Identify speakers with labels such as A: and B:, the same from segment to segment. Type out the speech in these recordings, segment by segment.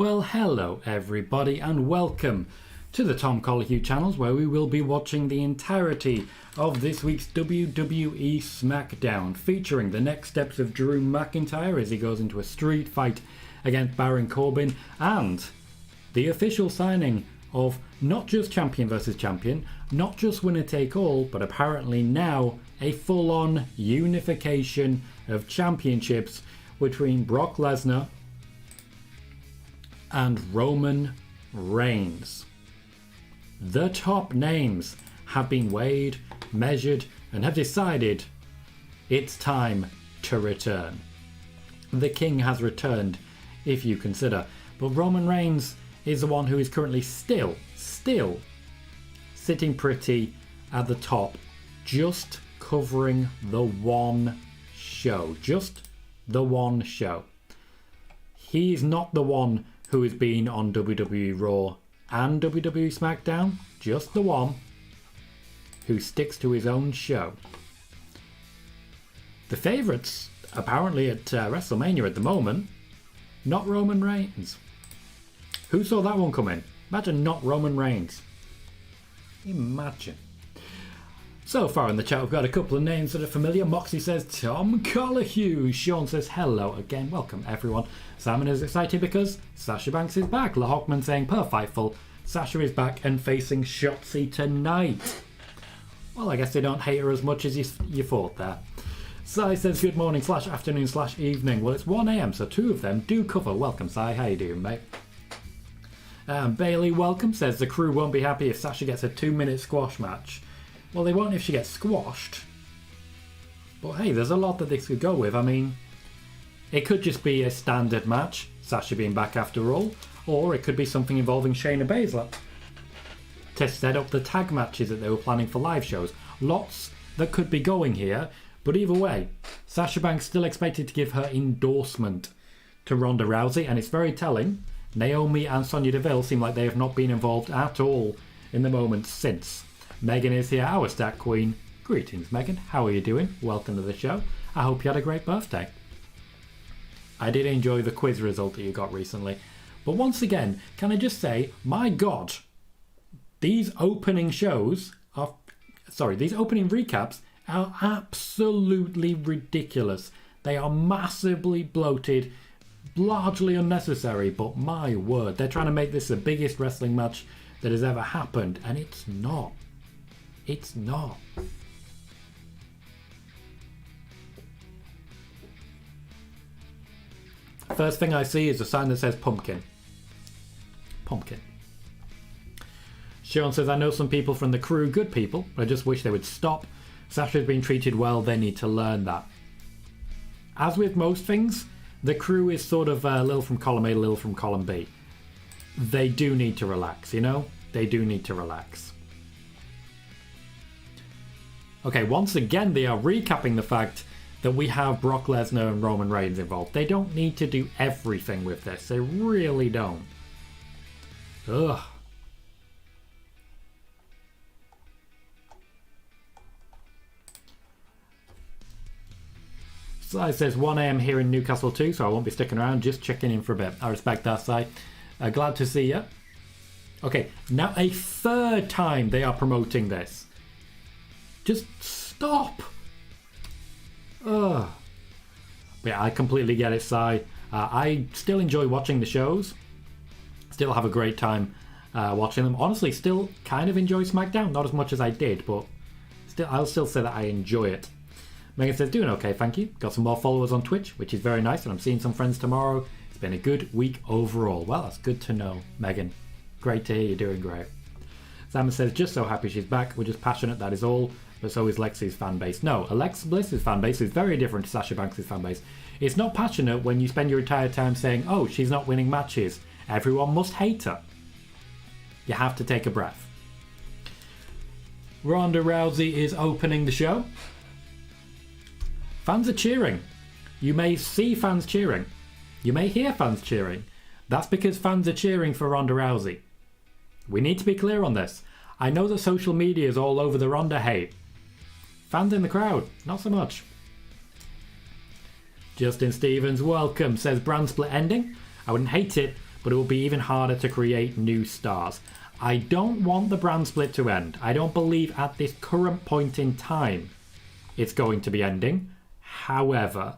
A: Well, hello everybody and welcome to the Tom Colohue channels, where we will be watching the entirety of this week's WWE Smackdown, featuring the next steps of Drew McIntyre as he goes into a street fight against Baron Corbin, and the official signing of not just champion versus champion, not just winner take all, but apparently now a full-on unification of championships between Brock Lesnar and Roman Reigns. The top names have been weighed, measured, and have decided it's time to return. The king has returned, if you consider, but Roman Reigns is the one who is currently still sitting pretty at the top, just covering the one show. Just the one show. He's not the one who has been on WWE Raw and WWE Smackdown, just the one who sticks to his own show. The favourites, apparently at WrestleMania at the moment, not Roman Reigns. Who saw that one coming? Imagine not Roman Reigns. Imagine. So far in the chat, we've got a couple of names that are familiar. Moxie says Tom Colohue. Sean says hello again. Welcome everyone. Simon is excited because Sasha Banks is back. La Hockman saying per Fightful, Sasha is back and facing Shotzi tonight. Well, I guess they don't hate her as much as you thought there. Sai says good morning / afternoon / evening. Well, it's 1 a.m, so two of them do cover. Welcome, Sai. How you doing, mate? Bailey, welcome, says the crew won't be happy if Sasha gets a 2-minute squash match. Well, they won't if she gets squashed. But hey, there's a lot that they could go with. I mean, it could just be a standard match, Sasha being back after all, or it could be something involving Shayna Baszler to set up the tag matches that they were planning for live shows. Lots that could be going here, but either way, Sasha Banks still expected to give her endorsement to Ronda Rousey, and it's very telling. Naomi and Sonya Deville seem like they have not been involved at all in the moment since. Megan is here, our stat queen. Greetings, Megan. How are you doing? Welcome to the show. I hope you had a great birthday. I did enjoy the quiz result that you got recently. But once again, can I just say, my God, these opening shows are... these opening recaps are absolutely ridiculous. They are massively bloated, largely unnecessary, but my word, they're trying to make this the biggest wrestling match that has ever happened, and it's not. It's not. First thing I see is a sign that says pumpkin. Pumpkin. Sean says, I know some people from the crew, good people, but I just wish they would stop. Sasha's been treated well, they need to learn that. As with most things, the crew is sort of a little from column A, a little from column B. They do need to relax, you know? They do need to relax. Okay, once again, they are recapping the fact that we have Brock Lesnar and Roman Reigns involved. They don't need to do everything with this. They really don't. Ugh. Sai says 1 a.m. here in Newcastle too, so I won't be sticking around, just checking in for a bit. I respect that, Sai. Glad to see you. Okay, now a third time they are promoting this. Just stop. Ugh. Yeah, I completely get it, Sai. I still enjoy watching the shows. Still have a great time watching them. Honestly, still kind of enjoy SmackDown. Not as much as I did, but I'll still say that I enjoy it. Megan says, doing okay, thank you. Got some more followers on Twitch, which is very nice, and I'm seeing some friends tomorrow. It's been a good week overall. Well, that's good to know, Megan. Great to hear you're doing great. Simon says, just so happy she's back. We're just passionate, that is all. But so is Lexi's fan base. No, Alexa Bliss's fan base is very different to Sasha Banks' fan base. It's not passionate when you spend your entire time saying, oh, she's not winning matches. Everyone must hate her. You have to take a breath. Ronda Rousey is opening the show. Fans are cheering. You may see fans cheering. You may hear fans cheering. That's because fans are cheering for Ronda Rousey. We need to be clear on this. I know that social media is all over the Ronda hate. Fans in the crowd, not so much. Justin Stevens, welcome, says brand split ending. I wouldn't hate it, but it will be even harder to create new stars. I don't want the brand split to end. I don't believe at this current point in time it's going to be ending. However,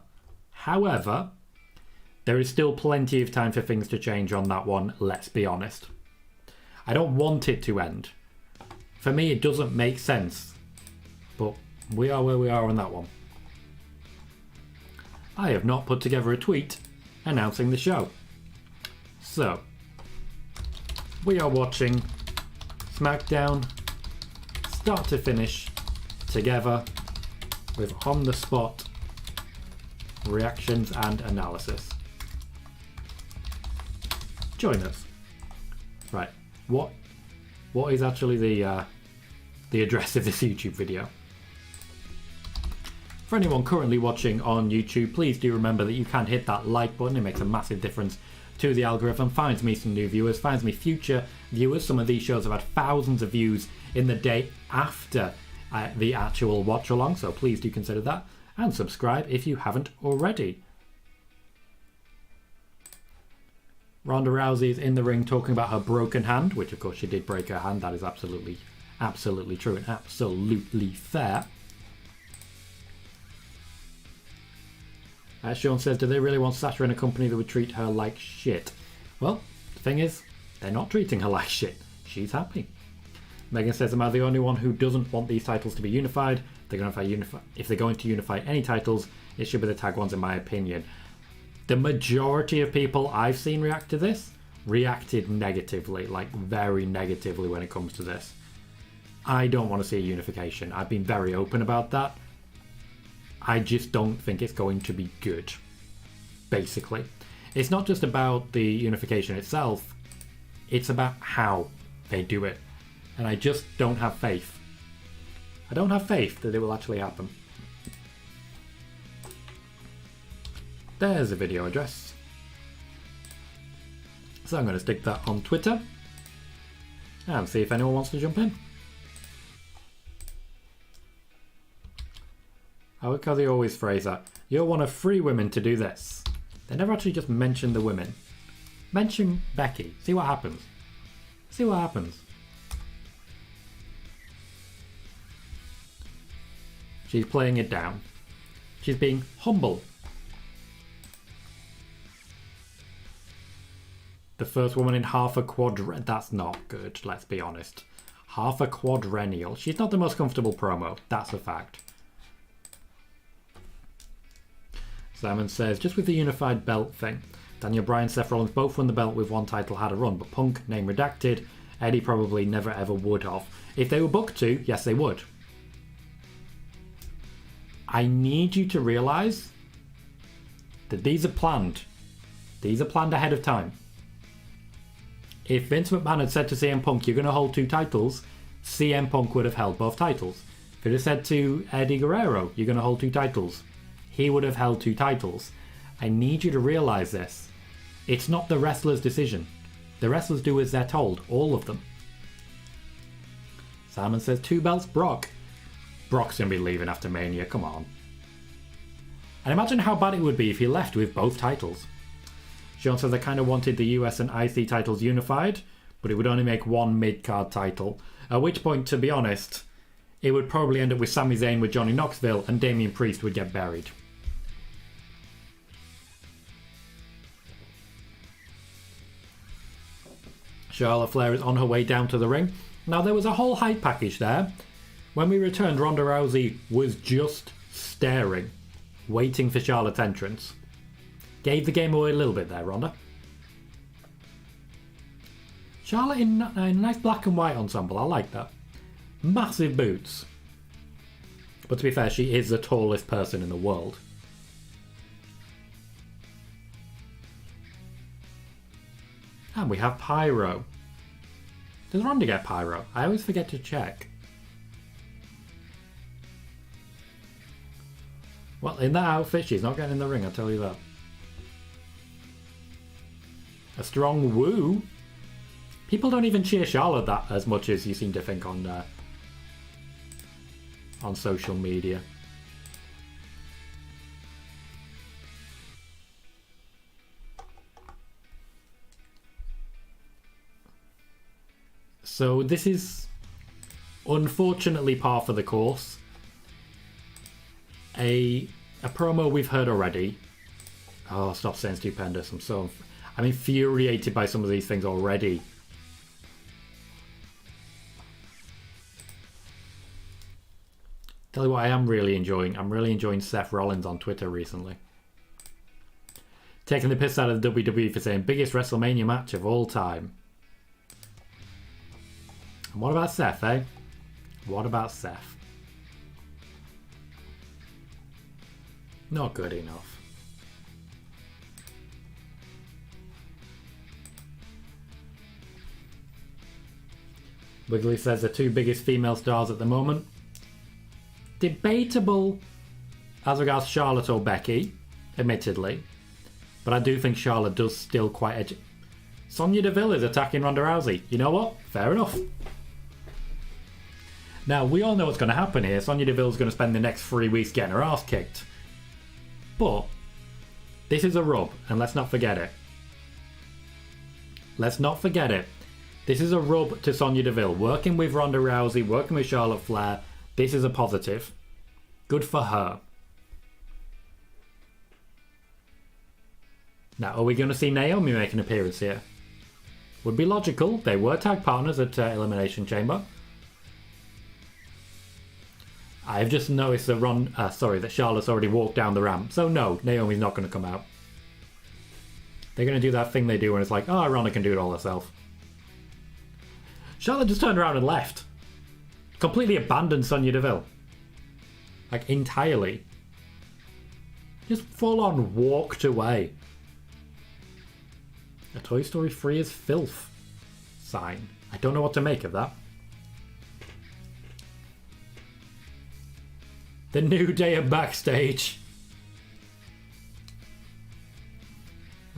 A: there is still plenty of time for things to change on that one, let's be honest. I don't want it to end. For me, it doesn't make sense. But we are where we are on that one. I have not put together a tweet announcing the show. So, we are watching Smackdown start to finish together with on-the-spot reactions and analysis. Join us. Right, what is actually the address of this YouTube video? For anyone currently watching on YouTube, please do remember that you can hit that like button. It makes a massive difference to the algorithm, finds me some new viewers, finds me future viewers. Some of these shows have had thousands of views in the day after the actual watch along, so please do consider that, and subscribe if you haven't already. Ronda Rousey is in the ring talking about her broken hand, which of course she did break her hand. That is absolutely true and absolutely fair. Sean says, do they really want Sasha in a company that would treat her like shit? Well, the thing is, they're not treating her like shit. She's happy. Megan says, am I the only one who doesn't want these titles to be unified? If they're going to unify any titles, it should be the tag ones in my opinion. The majority of people I've seen react to this reacted negatively, like very negatively when it comes to this. I don't want to see a unification. I've been very open about that. I just don't think it's going to be good, basically. It's not just about the unification itself, it's about how they do it. And I just don't have faith. I don't have faith that it will actually happen. There's a video address. So I'm going to stick that on Twitter and see if anyone wants to jump in. I like how they always phrase that. You're one of 3 women to do this. They never actually just mention the women. Mention Becky. See what happens. See what happens. She's playing it down. She's being humble. The first woman in half a quadrennial. That's not good, let's be honest. Half a quadrennial. She's not the most comfortable promo. That's a fact. Simon says, just with the unified belt thing, Daniel Bryan, Seth Rollins both won the belt with one title had a run, but Punk, name redacted, Eddie probably never ever would have. If they were booked to, yes they would. I need you to realise that these are planned. These are planned ahead of time. If Vince McMahon had said to CM Punk, you're going to hold 2 titles, CM Punk would have held both titles. If it had said to Eddie Guerrero, you're going to hold 2 titles, he would have held 2 titles. I need you to realise this. It's not the wrestler's decision. The wrestlers do as they're told, all of them. Simon says 2 belts, Brock. Brock's going to be leaving after Mania, come on. And imagine how bad it would be if he left with both titles. Sean says I kind of wanted the US and IC titles unified, but it would only make 1 mid-card title. At which point, to be honest, it would probably end up with Sami Zayn with Johnny Knoxville and Damian Priest would get buried. Charlotte Flair is on her way down to the ring. Now there was a whole hype package there. When we returned, Ronda Rousey was just staring, waiting for Charlotte's entrance. Gave the game away a little bit there, Ronda. Charlotte in a nice black and white ensemble, I like that. Massive boots. But to be fair, she is the tallest person in the world. And we have Pyro. Does Ronda get Pyro? I always forget to check. Well, in that outfit, she's not getting in the ring, I'll tell you that. A strong woo. People don't even cheer Charlotte that as much as you seem to think on social media. So this is unfortunately par for the course. A promo we've heard already. Oh, stop saying stupendous. I'm infuriated by some of these things already. Tell you what I am really enjoying. I'm really enjoying Seth Rollins on Twitter recently. Taking the piss out of the WWE for saying biggest WrestleMania match of all time. And what about Seth, eh? What about Seth? Not good enough. Wiggly says the two biggest female stars at the moment. Debatable as regards Charlotte or Becky, admittedly. But I do think Charlotte does still quite edgy. Sonya Deville is attacking Ronda Rousey. You know what? Fair enough. Now, we all know what's going to happen here. Sonya Deville's going to spend the next 3 weeks getting her ass kicked. But this is a rub, and let's not forget it. Let's not forget it. This is a rub to Sonya Deville. Working with Ronda Rousey, working with Charlotte Flair. This is a positive. Good for her. Now, are we going to see Naomi make an appearance here? Would be logical. They were tag partners at Elimination Chamber. I've just noticed that that Charlotte's already walked down the ramp. So no, Naomi's not going to come out. They're going to do that thing they do when it's like, oh, Ronda can do it all herself. Charlotte just turned around and left. Completely abandoned Sonya Deville. Like, entirely. Just full on walked away. A Toy Story 3 is filth sign. I don't know what to make of that. The New Day are backstage.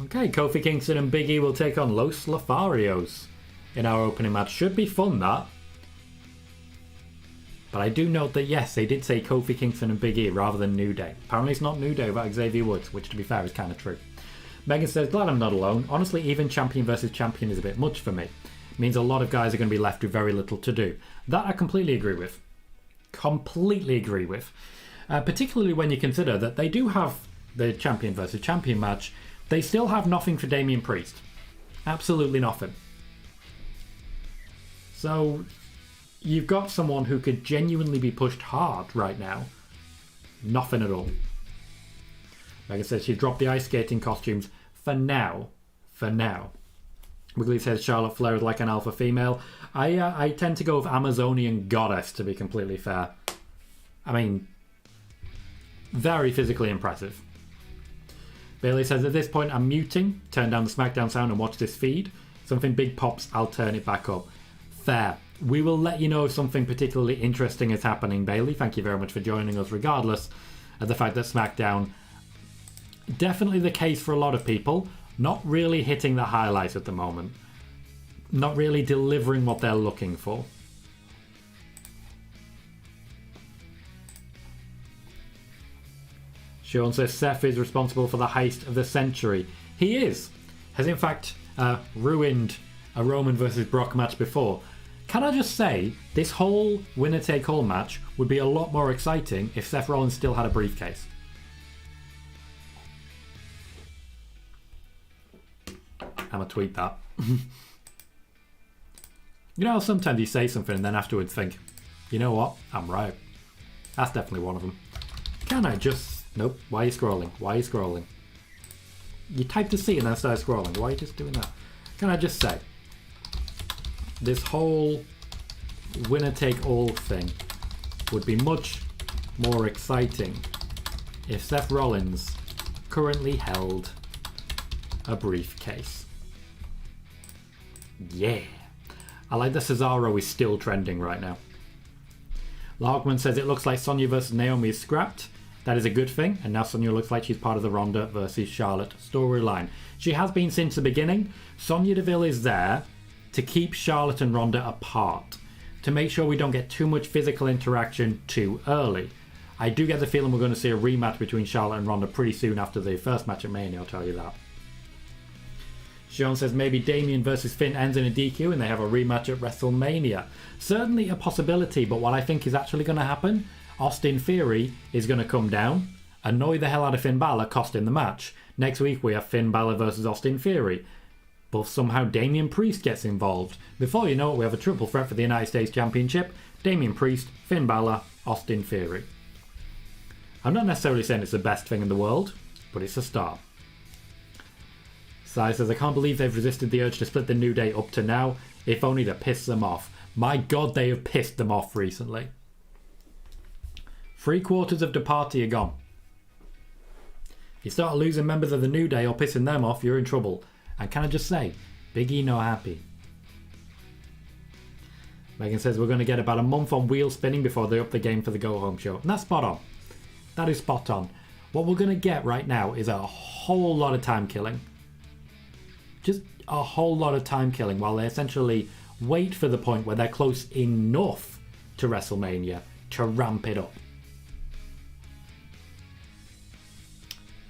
A: Okay, Kofi Kingston and Big E will take on Los Lotharios in our opening match. Should be fun, that. But I do note that, yes, they did say Kofi Kingston and Big E rather than New Day. Apparently it's not New Day without Xavier Woods, which, to be fair, is kind of true. Megan says, glad I'm not alone. Honestly, even champion versus champion is a bit much for me. It means a lot of guys are going to be left with very little to do. That I completely agree with. Completely agree with. Particularly when you consider that they do have the champion versus champion match. They still have nothing for Damian Priest. Absolutely nothing. So you've got someone who could genuinely be pushed hard right now. Nothing at all. Megan says she's dropped the ice skating costumes for now. For now. Wiggly says Charlotte Flair is like an alpha female. I tend to go with Amazonian goddess, to be completely fair. I mean, very physically impressive. Bailey says, at this point I'm muting. Turn down the SmackDown sound and watch this feed. Something big pops, I'll turn it back up. Fair. We will let you know if something particularly interesting is happening, Bailey. Thank you very much for joining us, regardless of the fact that SmackDown, definitely the case for a lot of people, not really hitting the highlights at the moment. Not really delivering what they're looking for. Sean says Seth is responsible for the heist of the century. He is. Has in fact ruined a Roman versus Brock match before. Can I just say, this whole winner-take-all match would be a lot more exciting if Seth Rollins still had a briefcase. I'm gonna tweet that. You know how sometimes you say something and then afterwards think, you know what, I'm right. That's definitely one of them. Can I just... Nope, why are you scrolling? Why are you scrolling? You typed a C and then started scrolling. Why are you just doing that? Can I just say, this whole winner-take-all thing would be much more exciting if Seth Rollins currently held a briefcase. Yeah. I like that Cesaro is still trending right now. Larkman says it looks like Sonya versus Naomi is scrapped. That is a good thing, and now Sonya looks like she's part of the Ronda versus Charlotte storyline. She has been since the beginning. Sonya Deville is there to keep Charlotte and Ronda apart, to make sure we don't get too much physical interaction too early. I do get the feeling we're going to see a rematch between Charlotte and Ronda pretty soon after the first match at Mania, I'll tell you that. Sean says maybe Damien versus Finn ends in a DQ and they have a rematch at WrestleMania. Certainly a possibility, but what I think is actually going to happen, Austin Theory is going to come down, annoy the hell out of Finn Balor, cost him the match. Next week we have Finn Balor versus Austin Theory. But somehow Damian Priest gets involved. Before you know it, we have a triple threat for the United States Championship. Damian Priest, Finn Balor, Austin Theory. I'm not necessarily saying it's the best thing in the world, but it's a start. Sai says, I can't believe they've resisted the urge to split the New Day up to now, if only to piss them off. My God, they have pissed them off recently. 3/4 of the party are gone. If you start losing members of the New Day or pissing them off, you're in trouble. And can I just say, Big E no happy. Megan says we're going to get about a month on wheel spinning before they up the game for the go-home show. And that's spot on. That is spot on. What we're going to get right now is a whole lot of time killing. Just a whole lot of time killing while they essentially wait for the point where they're close enough to WrestleMania to ramp it up.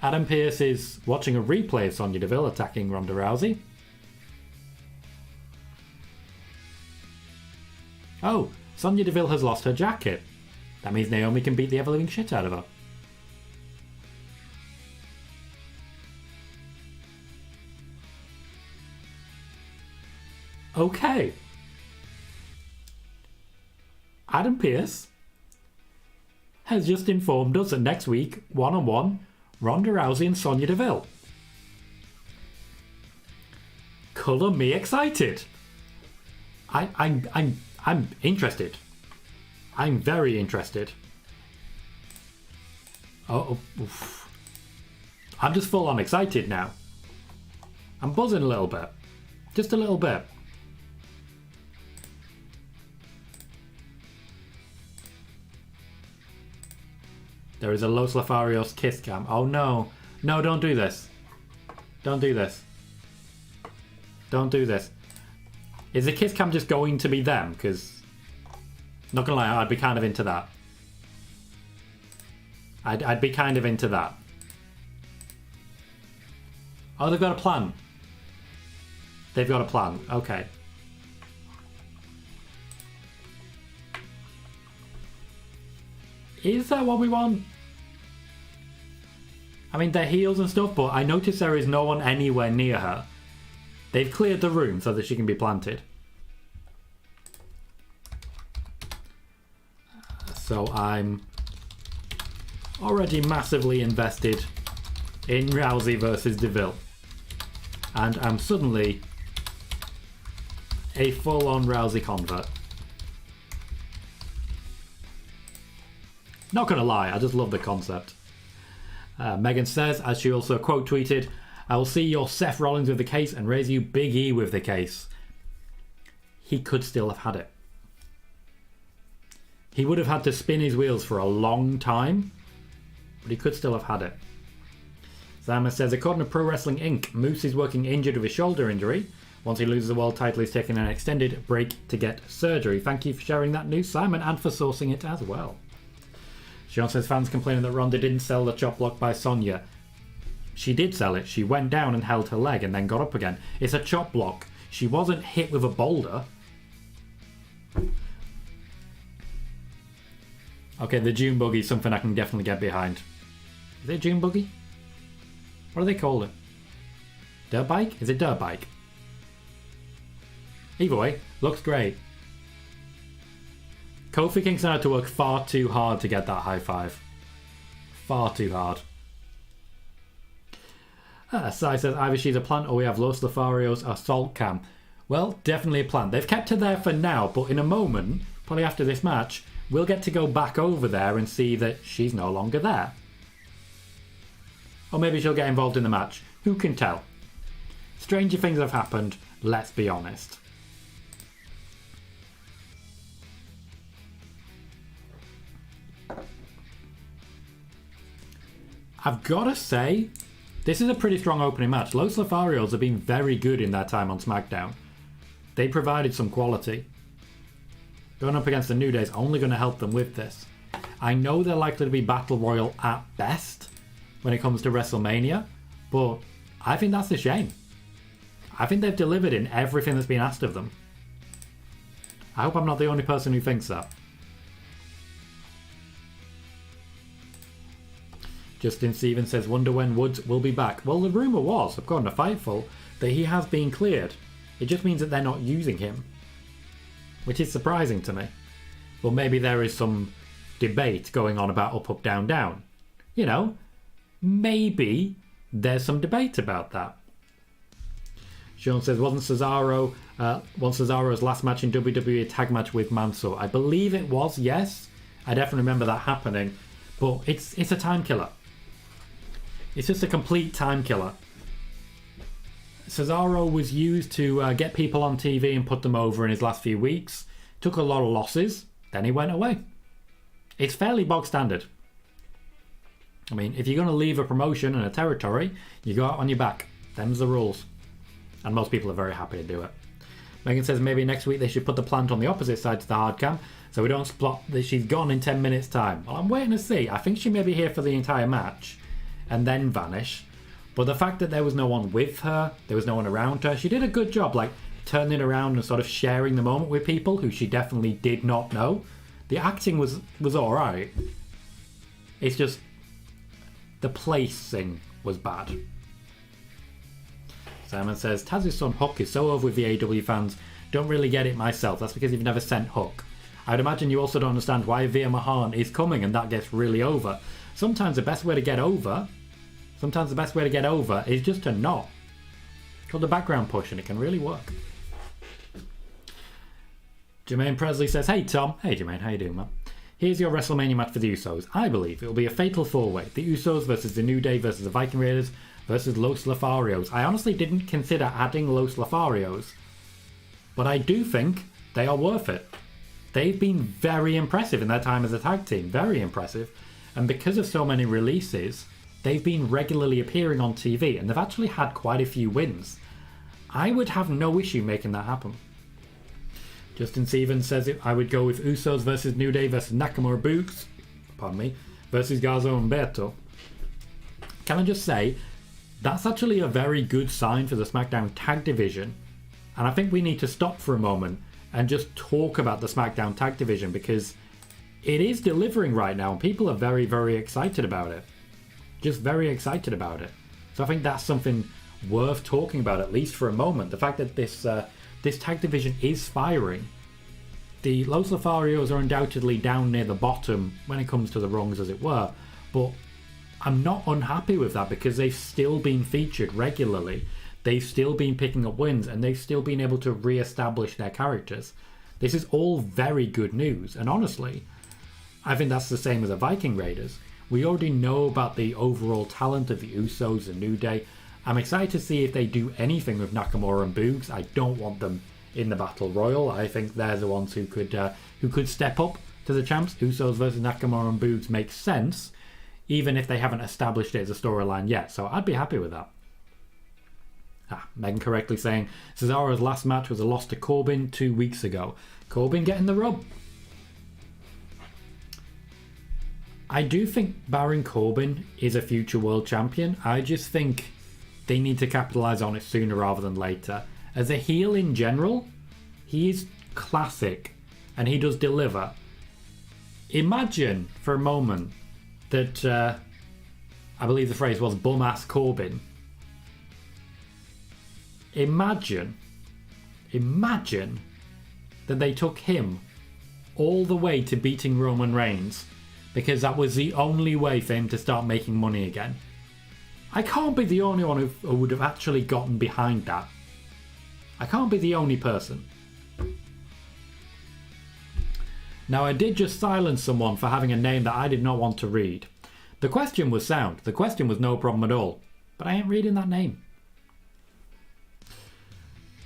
A: Adam Pearce is watching a replay of Sonya Deville attacking Ronda Rousey. Oh, Sonya Deville has lost her jacket. That means Naomi can beat the ever-living shit out of her. Okay. Adam Pearce has just informed us that next week, one-on-one, Ronda Rousey and Sonya Deville. Colour me excited. I'm interested. I'm very interested. Oh, oof. I'm just full on excited now. I'm buzzing a little bit. Just a little bit. There is a Los Lotharios kiss cam. Oh no. No, don't do this. Don't do this. Don't do this. Is the kiss cam just going to be them? Because, not gonna lie, I'd be kind of into that. I'd be kind of into that. Oh, they've got a plan. They've got a plan. Okay. Is that what we want? I mean, they're heels and stuff, but I notice there is no one anywhere near her. They've cleared the room so that she can be planted. So I'm already massively invested in Rousey versus Deville. And I'm suddenly a full-on Rousey convert. Not gonna lie, I just love the concept. Megan says, as she also quote tweeted, I will see your Seth Rollins with the case and raise you Big E with the case. He could still have had it. He would have had to spin his wheels for a long time, but he could still have had it. Zama says, according to Pro Wrestling Inc., Moose is working injured with a shoulder injury. Once he loses the world title, he's taking an extended break to get surgery. Thank you for sharing that news, Simon, and for sourcing it as well. Sean says fans complaining that Ronda didn't sell the chop block by Sonya. She did sell it. She went down and held her leg and then got up again. It's a chop block. She wasn't hit with a boulder. Okay, the June buggy is something I can definitely get behind. Is it June buggy? What do they call it? Dirt bike? Is it dirt bike? Either way, looks great. Kofi Kingston had to work far too hard to get that high five. Far too hard. Sai says either she's a plant or we have Los Lotharios assault cam. Well, definitely a plant. They've kept her there for now, but in a moment, probably after this match, we'll get to go back over there and see that she's no longer there. Or maybe she'll get involved in the match. Who can tell? Stranger things have happened, let's be honest. I've got to say, this is a pretty strong opening match. Los Lotharios have been very good in their time on SmackDown. They provided some quality. Going up against the New Day is only going to help them with this. I know they're likely to be Battle Royal at best when it comes to WrestleMania, but I think that's a shame. I think they've delivered in everything that's been asked of them. I hope I'm not the only person who thinks that. Justin Stevens says, wonder when Woods will be back. Well, the rumour was, according to Fightful, that he has been cleared. It just means that they're not using him, which is surprising to me. Well, maybe there is some debate going on about up, up, down, down. You know, maybe there's some debate about that. Sean says, wasn't Cesaro's last match in WWE a tag match with Mansoor? I believe it was, yes. I definitely remember that happening. But it's a time killer. It's just a complete time killer. Cesaro was used to get people on TV and put them over in his last few weeks. Took a lot of losses. Then he went away. It's fairly bog standard. I mean, if you're going to leave a promotion and a territory, you go out on your back. Them's the rules. And most people are very happy to do it. Megan says maybe next week they should put the plant on the opposite side to the hard cam so we don't spot that she's gone in 10 minutes time. Well, I'm waiting to see. I think she may be here for the entire match and then vanish. But the fact that there was no one with her, there was no one around her, she did a good job, like turning around and sort of sharing the moment with people who she definitely did not know. The acting was alright. It's just the placing was bad. Simon says, Taz's son Hook is so over with the AEW fans. Don't really get it myself. That's because you've never sent Hook. I'd imagine you also don't understand why Veer Mahan is coming and that gets really over. Sometimes the best way to get over is just to not. It's called the background push and it can really work. Jermaine Presley says, hey Tom. Hey Jermaine, how you doing, man? Here's your WrestleMania match for the Usos. I believe it will be a fatal four-way. The Usos versus the New Day versus the Viking Raiders versus Los Lotharios. I honestly didn't consider adding Los Lotharios, but I do think they are worth it. They've been very impressive in their time as a tag team. Very impressive. And because of so many releases, they've been regularly appearing on TV and they've actually had quite a few wins. I would have no issue making that happen. Justin Stevens says I would go with Usos versus New Day versus Nakamura Boogs, versus Garza and Humberto. Can I just say, that's actually a very good sign for the SmackDown Tag Division. And I think we need to stop for a moment and just talk about the SmackDown Tag Division because it is delivering right now and people are very, very excited about it. Just very excited about it. So I think that's something worth talking about, at least for a moment. The fact that this tag division is firing. The Los Lotharios are undoubtedly down near the bottom when it comes to the rungs, as it were, but I'm not unhappy with that because they've still been featured regularly. They've still been picking up wins and they've still been able to re-establish their characters. This is all very good news, and honestly, I think that's the same as the Viking Raiders. We already know about the overall talent of the Usos and New Day. I'm excited to see if they do anything with Nakamura and Boogs. I don't want them in the Battle Royal. I think they're the ones who could step up to the champs. Usos versus Nakamura and Boogs makes sense, even if they haven't established it as a storyline yet. So I'd be happy with that. Megan correctly saying Cesaro's last match was a loss to Corbin 2 weeks ago. Corbin getting the rub. I do think Baron Corbin is a future world champion. I just think they need to capitalise on it sooner rather than later. As a heel in general, he is classic and he does deliver. Imagine for a moment that, I believe the phrase was bum-ass Corbin. Imagine that they took him all the way to beating Roman Reigns because that was the only way for him to start making money again. I can't be the only one who would have actually gotten behind that. I can't be the only person. Now, I did just silence someone for having a name that I did not want to read. The question was sound. The question was no problem at all. But I ain't reading that name.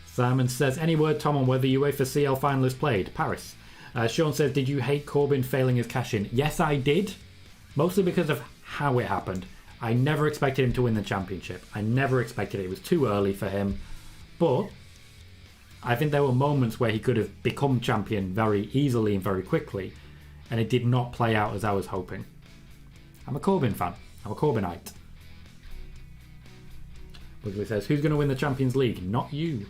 A: Simon says, any word, Tom, on whether UEFA CL final is played? Paris. Sean says, did you hate Corbin failing his cash-in? Yes, I did. Mostly because of how it happened. I never expected him to win the championship. I never expected it. It was too early for him. But I think there were moments where he could have become champion very easily and very quickly. And it did not play out as I was hoping. I'm a Corbin fan. I'm a Corbinite. Wiggly says, who's going to win the Champions League? Not you.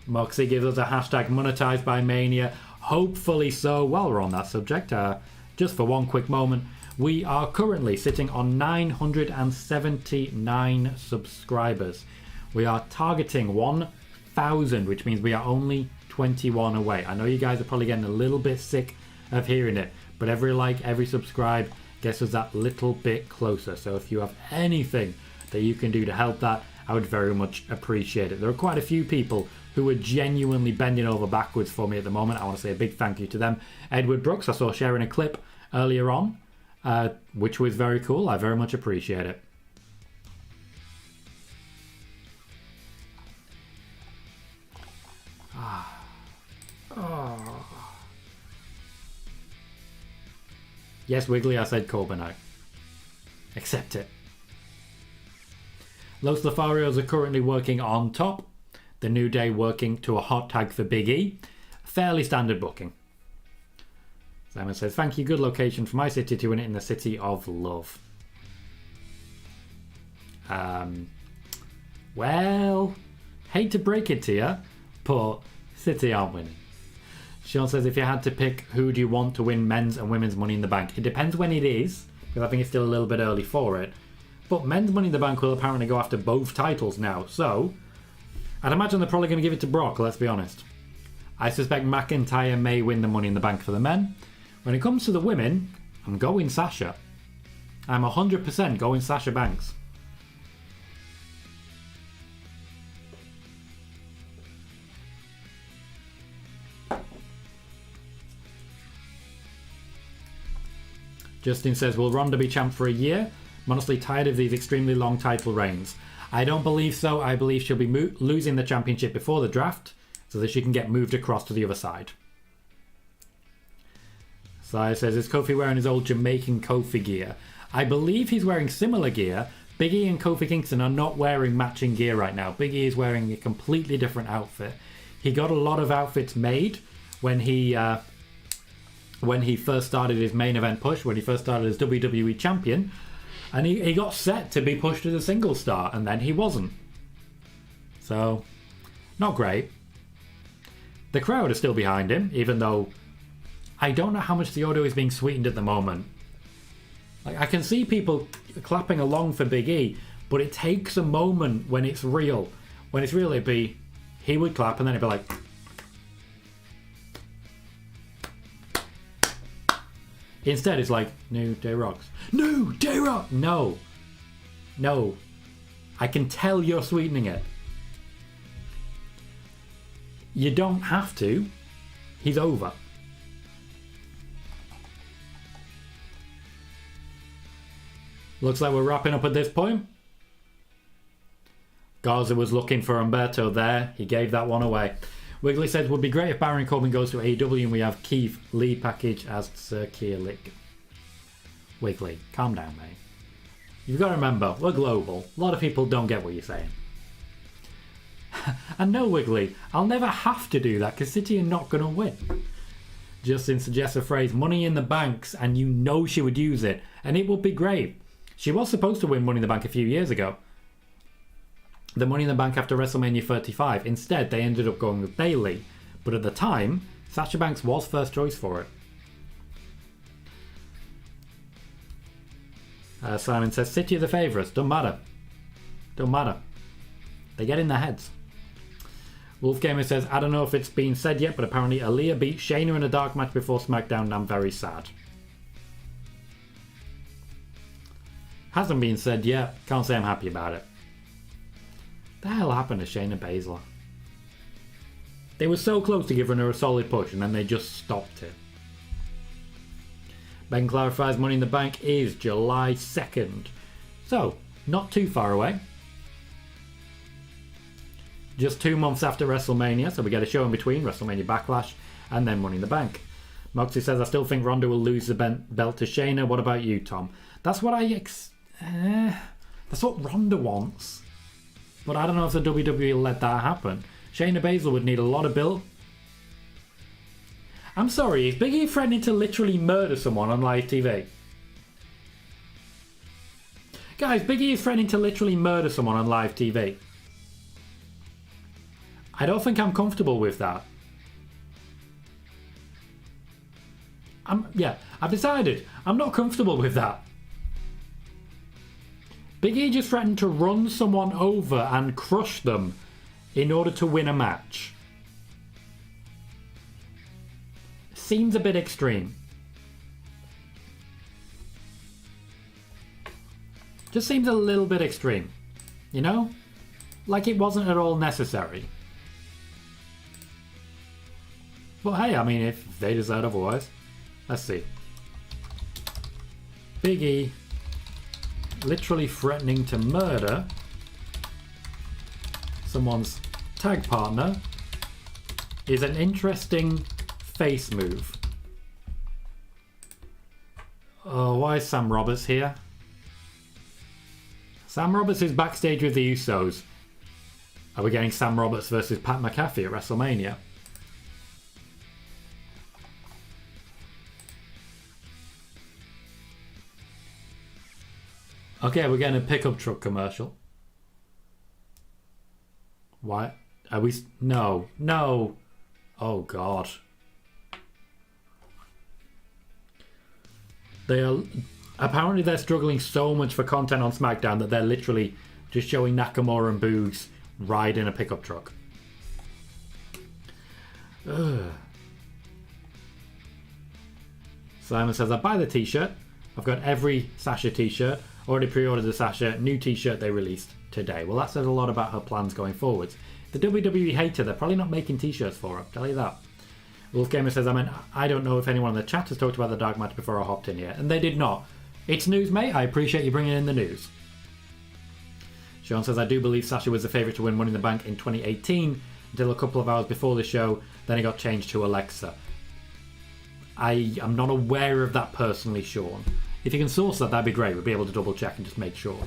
A: Moxie gives us a hashtag monetized by Mania. Hopefully so. While we're on that subject, just for one quick moment, we are currently sitting on 979 subscribers. We are targeting 1,000, which means we are only 21 away. I know you guys are probably getting a little bit sick of hearing it, but every like, every subscribe gets us that little bit closer. So if you have anything that you can do to help that, I would very much appreciate it. There are quite a few people who are genuinely bending over backwards for me at the moment. I want to say a big thank you to them. Edward Brooks, I saw sharing a clip earlier on, which was very cool. I very much appreciate it. Oh. Yes, Wiggly, I said Corbinite. Accept it. Los Lotharios are currently working on top. The New Day working to a hot tag for Big E. Fairly standard booking. Simon says, thank you, good location for my city to win it in the city of love. Well, hate to break it to you, but City aren't winning. Sean says, if you had to pick, who do you want to win men's and women's Money in the Bank? It depends when it is, because I think it's still a little bit early for it. But men's Money in the Bank will apparently go after both titles now, so I'd imagine they're probably going to give it to Brock, let's be honest. I suspect McIntyre may win the Money in the Bank for the men. When it comes to the women, I'm going Sasha. I'm 100% going Sasha Banks. Justin says, will Ronda be champ for a year? I'm honestly tired of these extremely long title reigns. I don't believe so. I believe she'll be losing the championship before the draft so that she can get moved across to the other side. Sire says, is Kofi wearing his old Jamaican Kofi gear? I believe he's wearing similar gear. Big E and Kofi Kingston are not wearing matching gear right now. Big E is wearing a completely different outfit. He got a lot of outfits made when he first started his main event push, when he first started as WWE champion. And he got set to be pushed as a single star, and then he wasn't. So, not great. The crowd are still behind him, even though I don't know how much the audio is being sweetened at the moment. Like, I can see people clapping along for Big E, but it takes a moment when it's real. When it's real, he would clap, and then it'd be like... Instead, it's like, New Day rocks. New Day rock! No. No. I can tell you're sweetening it. You don't have to. He's over. Looks like we're wrapping up at this point. Garza was looking for Humberto there. He gave that one away. Wiggly says, would be great if Baron Corbin goes to AEW and we have Keith Lee package as Sir Keirlick. Wiggly, calm down, mate. You've got to remember, we're global. A lot of people don't get what you're saying. And no, Wiggly, I'll never have to do that because City are not going to win. Justin suggests a phrase, Money in the Banks, and you know she would use it. And it would be great. She was supposed to win Money in the Bank a few years ago. The Money in the Bank after WrestleMania 35. Instead, they ended up going with Bayley. But at the time, Sasha Banks was first choice for it. Simon says, City are the favourites. Don't matter. Don't matter. They get in their heads. Wolfgamer says, I don't know if it's been said yet, but apparently Aaliyah beat Shayna in a dark match before SmackDown, and I'm very sad. Hasn't been said yet. Can't say I'm happy about it. The hell happened to Shayna Baszler? They were so close to giving her a solid push, and then they just stopped it. Ben clarifies Money in the Bank is July 2nd. So, not too far away. Just 2 months after WrestleMania, so we get a show in between, WrestleMania Backlash, and then Money in the Bank. Moxie says, I still think Ronda will lose the belt to Shayna. What about you, Tom? That's what that's what Ronda wants. But I don't know if the WWE will let that happen. Shayna Baszler would need a lot of build. I'm sorry, is Big E threatening to literally murder someone on live TV? Guys, Big E is threatening to literally murder someone on live TV. I don't think I'm comfortable with that. I've decided I'm not comfortable with that. Big E just threatened to run someone over and crush them in order to win a match. Seems a bit extreme. Just seems a little bit extreme. You know? Like it wasn't at all necessary. But hey, I mean, if they decide otherwise. Let's see. Big E literally threatening to murder someone's tag partner is an interesting face move. Oh, why is Sam Roberts here? Sam Roberts is backstage with the Usos. Are we getting Sam Roberts versus Pat McAfee at WrestleMania? Okay, we're getting a pickup truck commercial. Why? Are we... No. No. Oh, God. They are... Apparently they're struggling so much for content on SmackDown that they're literally just showing Nakamura and Boogs ride in a pickup truck. Ugh. Simon says, I buy the t-shirt. I've got every Sasha t-shirt. Already pre-ordered the Sasha. New t-shirt they released today. Well, that says a lot about her plans going forwards. The WWE hater, they're probably not making t-shirts for her. I'll tell you that. Wolfgamer says, I don't know if anyone in the chat has talked about the dark match before I hopped in here. And they did not. It's news, mate. I appreciate you bringing in the news. Sean says, I do believe Sasha was the favourite to win Money in the Bank in 2018 until a couple of hours before the show. Then it got changed to Alexa. I am not aware of that personally, Sean. If you can source that, that'd be great. We'd be able to double check and just make sure.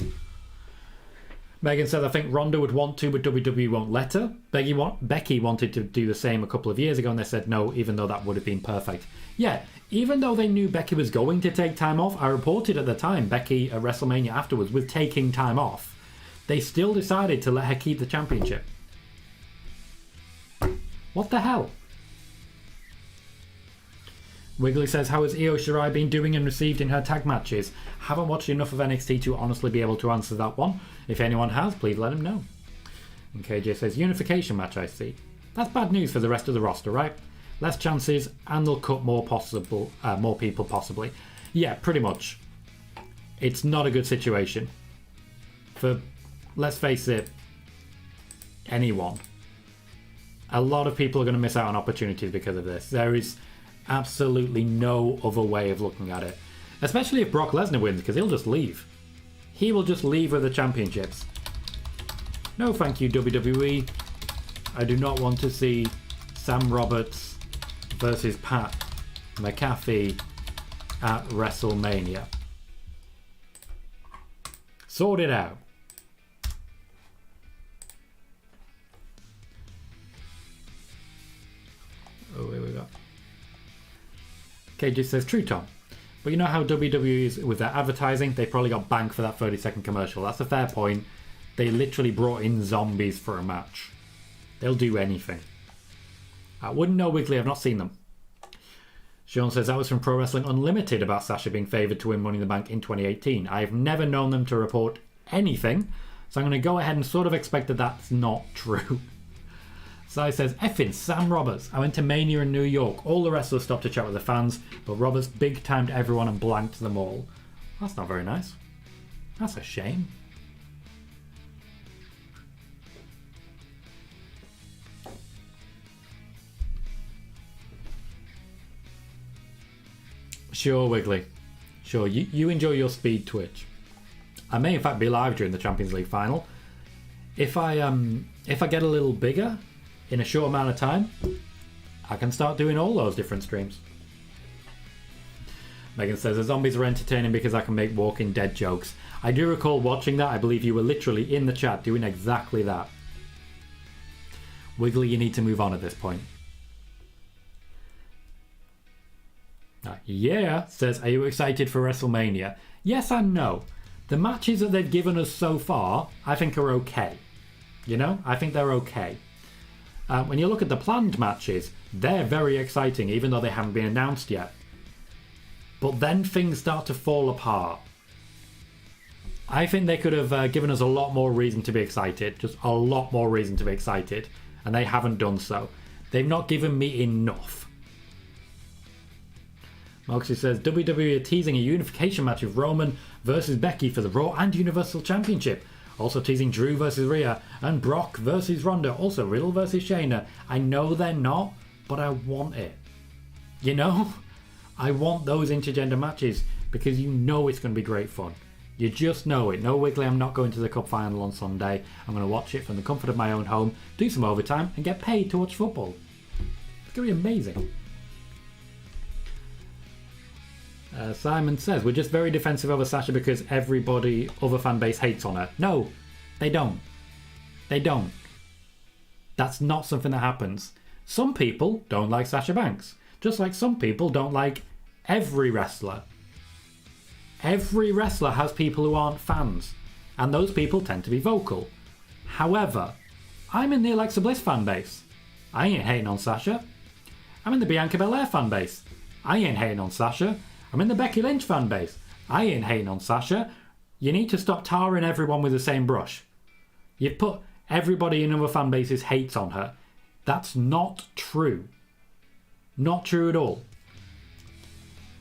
A: Megan says, I think Ronda would want to, but WWE won't let her. Becky wanted to do the same a couple of years ago, and they said no, even though that would have been perfect. Yeah, even though they knew Becky was going to take time off, I reported at the time Becky at WrestleMania afterwards was taking time off. They still decided to let her keep the championship. What the hell? Wiggly says, how has Io Shirai been doing and received in her tag matches? Haven't watched enough of NXT to honestly be able to answer that one. If anyone has, please let them know. And KJ says, unification match, I see. That's bad news for the rest of the roster, right? Less chances, and they'll cut more people possibly. Yeah, pretty much. It's not a good situation. For, let's face it, anyone. A lot of people are going to miss out on opportunities because of this. There is absolutely no other way of looking at it. Especially if Brock Lesnar wins, because he'll just leave. He will just leave with the championships. No thank you, WWE. I do not want to see Sam Roberts versus Pat McAfee at WrestleMania. Sort it out. Oh, here we go. KJ says, true, Tom. But you know how WWE is with their advertising? They probably got banged for that 30-second commercial. That's a fair point. They literally brought in zombies for a match. They'll do anything. I wouldn't know, Wiggly. I've not seen them. Sean says, that was from Pro Wrestling Unlimited about Sasha being favoured to win Money in the Bank in 2018. I have never known them to report anything, so I'm going to go ahead and sort of expect that that's not true. Sai says, effing Sam Roberts. I went to Mania in New York. All the wrestlers stopped to chat with the fans, but Roberts big-timed everyone and blanked them all. That's not very nice. That's a shame. Sure, Wiggly. Sure, you enjoy your speed Twitch. I may in fact be live during the Champions League final. If I get a little bigger in a short amount of time, I can start doing all those different streams. Megan says, the zombies are entertaining because I can make Walking Dead jokes. I do recall watching that. I believe you were literally in the chat doing exactly that. Wiggly, you need to move on at this point. Yeah, says, are you excited for WrestleMania? Yes and no. The matches that they've given us so far, I think are okay. You know, I think they're okay. When you look at the planned matches, they're very exciting, even though they haven't been announced yet. But then things start to fall apart. I think they could have given us a lot more reason to be excited. Just a lot more reason to be excited. And they haven't done so. They've not given me enough. Moxie says, WWE are teasing a unification match of Roman versus Becky for the Raw and Universal Championship. Also teasing Drew versus Rhea and Brock versus Ronda. Also Riddle versus Shayna. I know they're not, but I want it. You know? I want those intergender matches because you know it's going to be great fun. You just know it. No wiggly, I'm not going to the cup final on Sunday. I'm going to watch it from the comfort of my own home, do some overtime and get paid to watch football. It's going to be amazing. Simon says, we're just very defensive over Sasha because everybody, other fan base hates on her. No, they don't. They don't. That's not something that happens. Some people don't like Sasha Banks. Just like some people don't like every wrestler. Every wrestler has people who aren't fans. And those people tend to be vocal. However, I'm in the Alexa Bliss fan base. I ain't hating on Sasha. I'm in the Bianca Belair fan base. I ain't hating on Sasha. I'm in the Becky Lynch fan base. I ain't hating on Sasha. You need to stop tarring everyone with the same brush. You've put everybody in other fan bases hates on her. That's not true. Not true at all.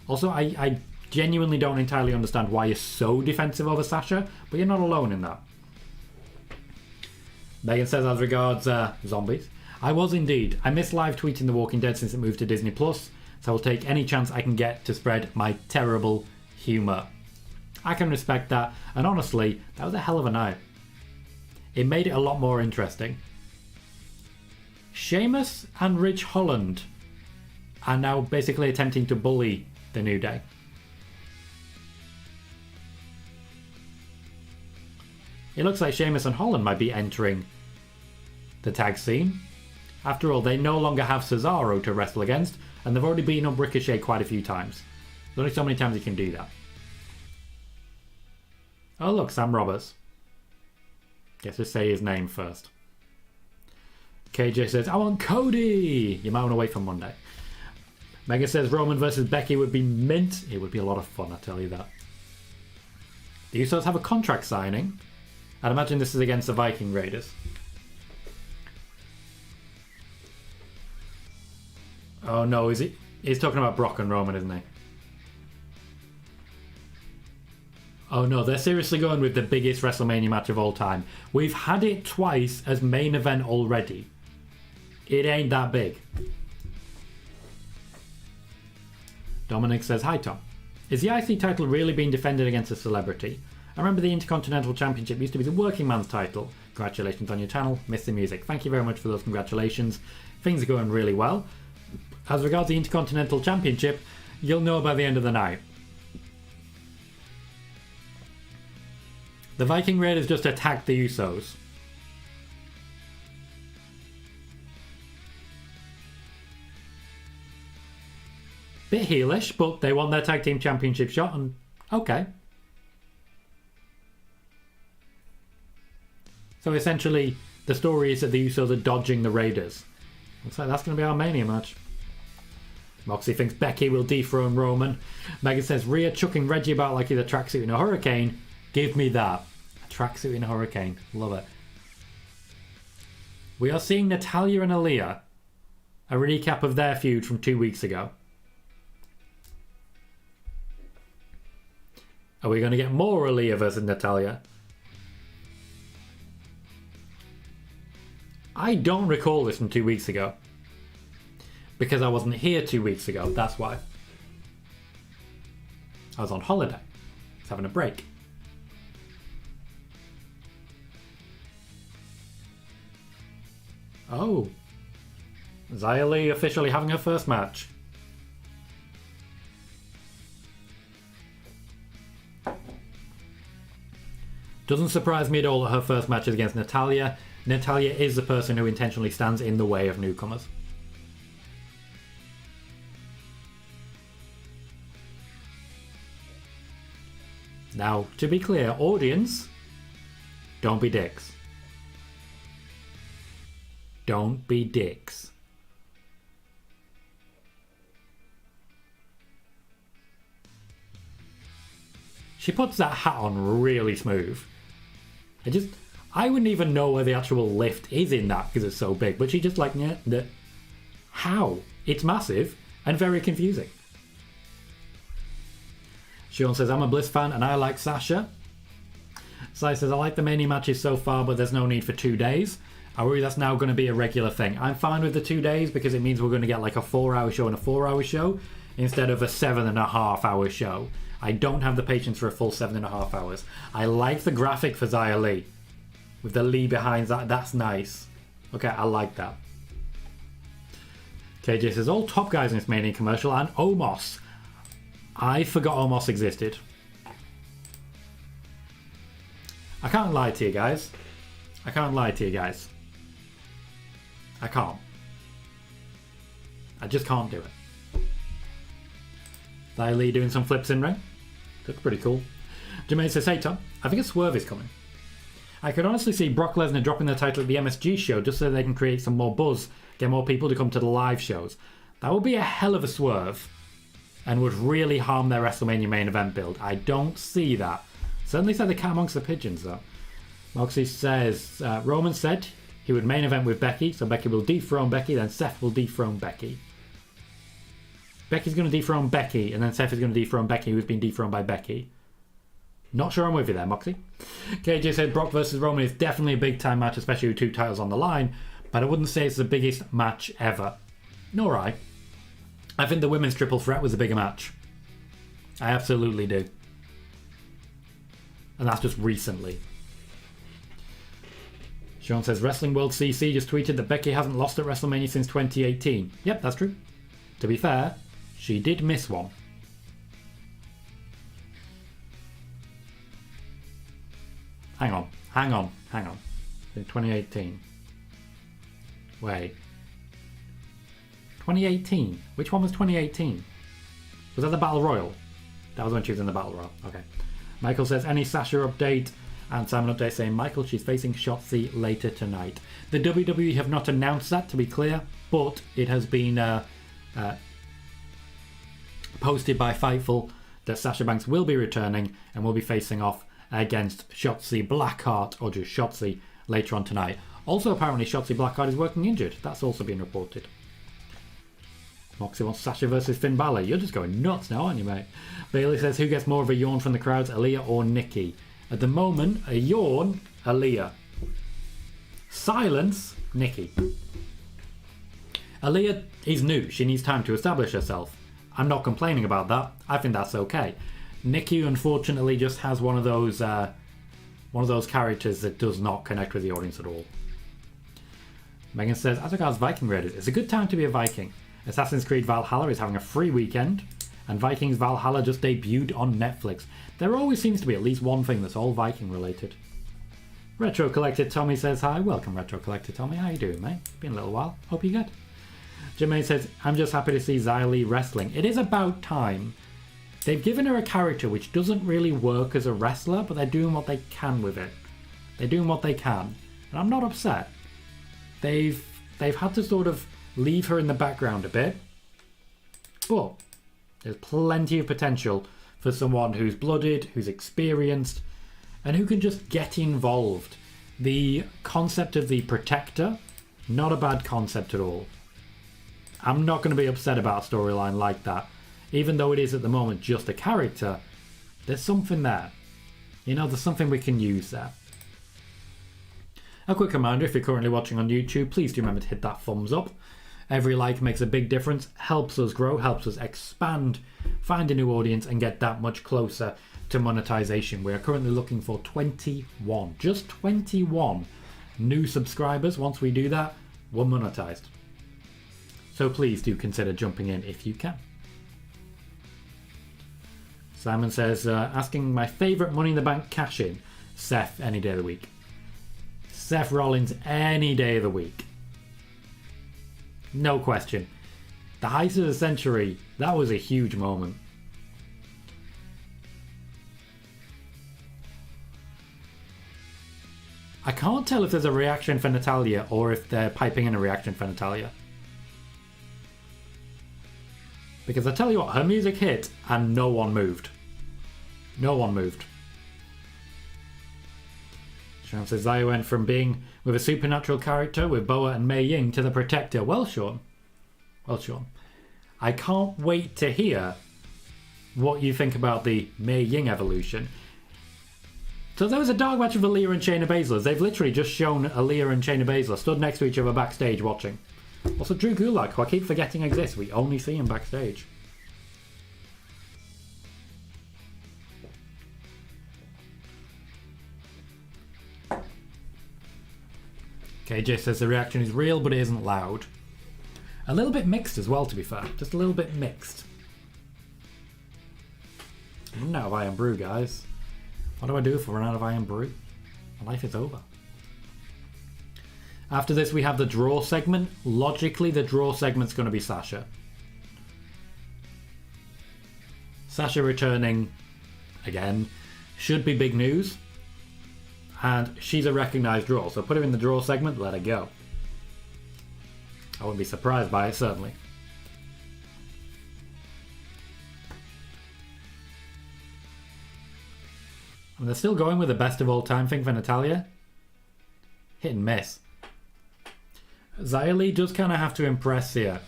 A: Also, I genuinely don't entirely understand why you're so defensive over Sasha, but you're not alone in that. Megan says, as regards zombies, I was indeed. I miss live tweeting The Walking Dead since it moved to Disney Plus. So I'll take any chance I can get to spread my terrible humour. I can respect that, and honestly, that was a hell of a night. It made it a lot more interesting. Sheamus and Ridge Holland are now basically attempting to bully the New Day. It looks like Sheamus and Holland might be entering the tag scene. After all, they no longer have Cesaro to wrestle against, and they've already beaten up Ricochet quite a few times. There's only so many times you can do that. Oh look, Sam Roberts. Guess just say his name first. KJ says, I want Cody! You might want to wait for Monday. Megan says, Roman versus Becky would be mint. It would be a lot of fun, I tell you that. The Usos have a contract signing. I'd imagine this is against the Viking Raiders. Oh no, is he? He's talking about Brock and Roman, isn't he? Oh no, they're seriously going with the biggest WrestleMania match of all time. We've had it twice as main event already. It ain't that big. Dominic says, hi Tom. Is the IC title really being defended against a celebrity? I remember the Intercontinental Championship used to be the working man's title. Congratulations on your channel. Miss the music. Thank you very much for those congratulations. Things are going really well. As regards the Intercontinental Championship, you'll know by the end of the night. The Viking Raiders just attacked the Usos. Bit heelish, but they won their tag team championship shot, and okay. So essentially, the story is that the Usos are dodging the Raiders. Looks like that's going to be our Mania match. Moxie thinks Becky will dethrone Roman. Megan says, Rhea chucking Reggie about like he's a tracksuit in a hurricane. Give me that. A tracksuit in a hurricane. Love it. We are seeing Natalya and Aaliyah. A recap of their feud from 2 weeks ago. Are we going to get more Aaliyah versus Natalya? I don't recall this from 2 weeks ago. Because I wasn't here 2 weeks ago, that's why. I was on holiday. I was having a break. Oh. Xia Li officially having her first match. Doesn't surprise me at all that her first match is against Natalya. Natalya is the person who intentionally stands in the way of newcomers. Now, to be clear, audience, don't be dicks. Don't be dicks. She puts that hat on really smooth. I wouldn't even know where the actual lift is in that because it's so big. But she just like, yeah, how? It's massive and very confusing. Sean says, I'm a Bliss fan and I like Sasha. Sai says, I like the Mania matches so far, but there's no need for 2 days. I worry that's now going to be a regular thing. I'm fine with the 2 days because it means we're going to get like a 4-hour show and a 4-hour show instead of a 7.5-hour show. I don't have the patience for a full 7.5 hours. I like the graphic for Xia Li. With the Li behind that, that's nice. Okay, I like that. KJ says, all top guys in this Mania commercial and Omos. I forgot Omos existed. I can't lie to you guys. I can't. I just can't do it. Xia Li doing some flips in ring. Looks pretty cool. Jermaine says, hey Tom, I think a swerve is coming. I could honestly see Brock Lesnar dropping the title at the MSG show just so they can create some more buzz, get more people to come to the live shows. That would be a hell of a swerve and would really harm their WrestleMania main event build. I don't see that. Certainly said the cat amongst the pigeons though. Moxie says, Roman said he would main event with Becky, so Becky will dethrone Becky, then Seth will dethrone Becky. Becky's going to dethrone Becky, and then Seth is going to dethrone Becky, who's been dethroned by Becky. Not sure I'm with you there, Moxie. KJ said Brock versus Roman is definitely a big time match, especially with 2 titles on the line, but I wouldn't say it's the biggest match ever. Nor I. I think the women's triple threat was a bigger match. I absolutely do. And that's just recently. Sean says Wrestling World CC just tweeted that Becky hasn't lost at WrestleMania since 2018. Yep, that's true. To be fair, she did miss one. Hang on. In 2018. Wait. 2018? Which one was 2018? Was that the Battle Royal? That was when she was in the Battle Royal. Okay. Michael says, any Sasha update? And Simon update saying, Michael, she's facing Shotzi later tonight. The WWE have not announced that, to be clear, but it has been posted by Fightful that Sasha Banks will be returning and will be facing off against Shotzi Blackheart, or just Shotzi, later on tonight. Also, apparently, Shotzi Blackheart is working injured. That's also been reported. Moxie wants Sasha versus Finn Balor. You're just going nuts now, aren't you, mate? Bailey says, who gets more of a yawn from the crowds, Aaliyah or Nikki? At the moment, a yawn, Aaliyah. Silence, Nikki. Aaliyah is new. She needs time to establish herself. I'm not complaining about that. I think that's okay. Nikki, unfortunately, just has one of those characters that does not connect with the audience at all. Megan says, as regards Viking Raiders, it's a good time to be a Viking. Assassin's Creed Valhalla is having a free weekend, and Vikings Valhalla just debuted on Netflix. There always seems to be at least one thing that's all Viking related. Retro Collected Tommy says hi. Welcome, Retro Collected Tommy. How you doing, mate? Been a little while. Hope you're good. Jermaine says, I'm just happy to see Xia Li wrestling. It is about time. They've given her a character which doesn't really work as a wrestler, but they're doing what they can with it. They're doing what they can. And I'm not upset. They've had to sort of leave her in the background a bit. But there's plenty of potential for someone who's blooded, who's experienced, and who can just get involved. The concept of the Protector, not a bad concept at all. I'm not going to be upset about a storyline like that. Even though it is at the moment just a character, there's something there. You know, there's something we can use there. A quick reminder, if you're currently watching on YouTube, please do remember to hit that thumbs up. Every like makes a big difference, helps us grow, helps us expand, find a new audience, and get that much closer to monetization. We are currently looking for 21, just 21 new subscribers. Once we do that, we're monetized. So please do consider jumping in if you can. Simon says, asking my favourite Money in the Bank cash-in, Seth any day of the week. Seth Rollins any day of the week. No question. The height of the century, that was a huge moment. I can't tell if there's a reaction for Natalya or if they're piping in a reaction for Natalya. Because I tell you what, her music hit and no one moved. No one moved. Sean says Zaya went from being with a supernatural character with Boa and Mei Ying to the Protector. Well, Sean. Well, Sean. I can't wait to hear what you think about the Mei Ying evolution. So there was a dark match of Aaliyah and Shayna Baszler. They've literally just shown Aaliyah and Shayna Baszler stood next to each other backstage watching. Also Drew Gulak, who I keep forgetting exists. We only see him backstage. KJ says the reaction is real, but it isn't loud. A little bit mixed as well, to be fair. Just a little bit mixed. I'm out of Iron Brew, guys. What do I do if I run out of Iron Brew? My life is over. After this, we have the draw segment. Logically, the draw segment's going to be Sasha. Sasha returning again should be big news. And she's a recognised draw, so put her in the draw segment, let her go. I wouldn't be surprised by it, certainly. And they're still going with the best of all time thing for Natalya. Hit and miss. Xia Li does kind of have to impress here.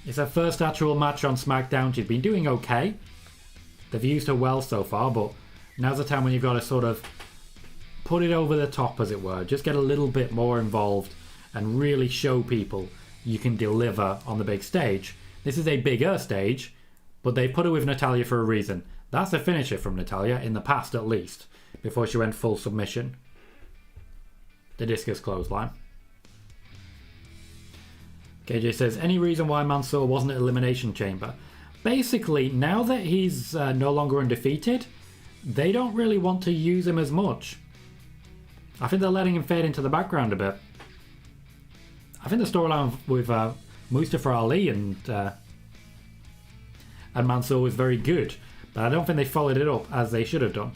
A: It's her first actual match on SmackDown. She's been doing okay. They've used her well so far, but now's the time when you've got to sort of put it over the top, as it were. Just get a little bit more involved and really show people you can deliver on the big stage. This is a bigger stage, but they put her with Natalya for a reason. That's a finisher from Natalya, in the past at least, before she went full submission. The discus clothesline. KJ says, any reason why Mansoor wasn't at Elimination Chamber? Basically, now that he's no longer undefeated, they don't really want to use him as much. I think they're letting him fade into the background a bit. I think the storyline with Mustafa Ali and Mansoor was very good, but I don't think they followed it up as they should have done.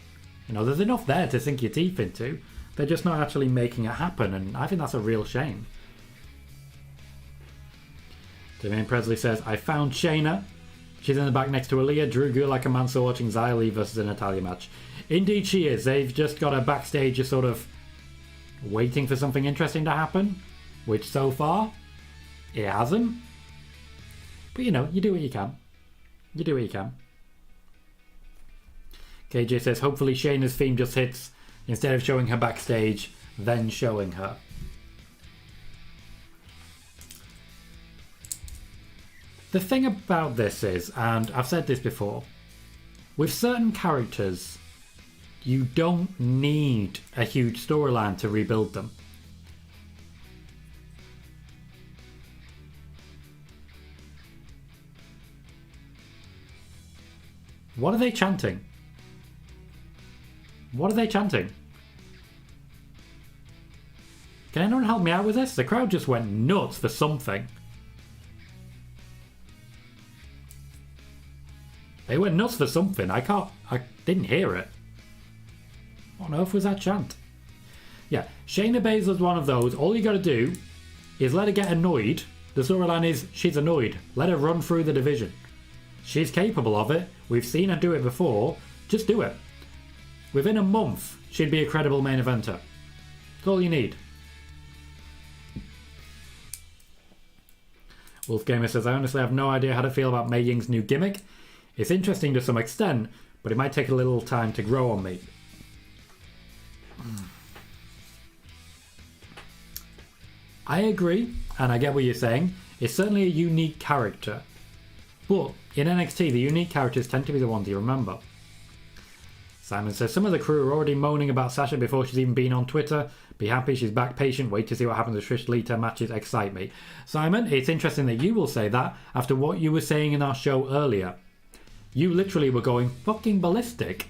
A: You know, there's enough there to sink your teeth into. They're just not actually making it happen, and I think that's a real shame. Damian Presley says, I found Shayna. She's in the back next to Aaliyah, Drew Gulak and Mansoor watching Xia Li versus a Natalya match. Indeed she is. They've just got her backstage just sort of waiting for something interesting to happen, which so far, it hasn't. But you know, you do what you can. You do what you can. KJ says, hopefully Shayna's theme just hits instead of showing her backstage, then showing her. The thing about this is, and I've said this before, with certain characters, you don't need a huge storyline to rebuild them. What are they chanting? What are they chanting? Can anyone help me out with this? The crowd just went nuts for something. They went nuts for something. I didn't hear it. What on earth was that chant? Yeah, Shayna Baszler's one of those. All you gotta do is let her get annoyed. The storyline is she's annoyed. Let her run through the division. She's capable of it. We've seen her do it before. Just do it. Within a month, she'd be a credible main eventer. That's all you need. Wolfgamer says, I honestly have no idea how to feel about Mei Ying's new gimmick. It's interesting to some extent, but it might take a little time to grow on me. I agree, and I get what you're saying. It's certainly a unique character. But in NXT, the unique characters tend to be the ones you remember. Simon says, some of the crew are already moaning about Sasha before she's even been on Twitter. Be happy she's back, patient, wait to see what happens with Trish Lita matches, excite me. Simon, it's interesting that you will say that after what you were saying in our show earlier. You literally were going fucking ballistic,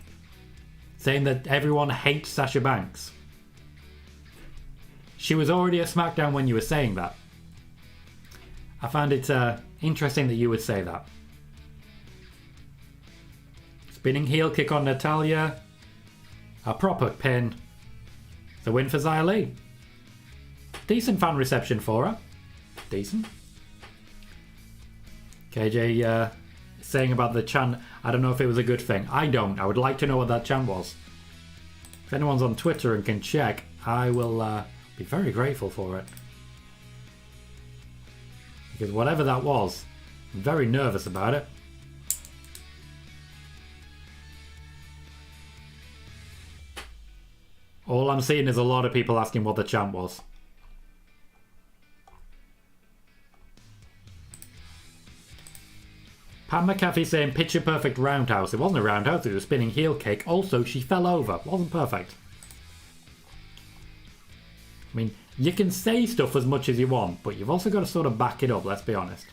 A: saying that everyone hates Sasha Banks. She was already at SmackDown when you were saying that. I found it interesting that you would say that. Spinning heel kick on Natalya. A proper pin. a win for Xia Li. Decent fan reception for her. Decent. KJ saying about the chant, I don't know if it was a good thing. I don't. I would like to know what that chant was. If anyone's on Twitter and can check, I will be very grateful for it. Because whatever that was, I'm very nervous about it. All I'm seeing is a lot of people asking what the chant was. Pat McAfee saying picture perfect roundhouse. It wasn't a roundhouse, it was a spinning heel kick. Also, she fell over. It wasn't perfect. I mean, you can say stuff as much as you want, but you've also got to sort of back it up, let's be honest.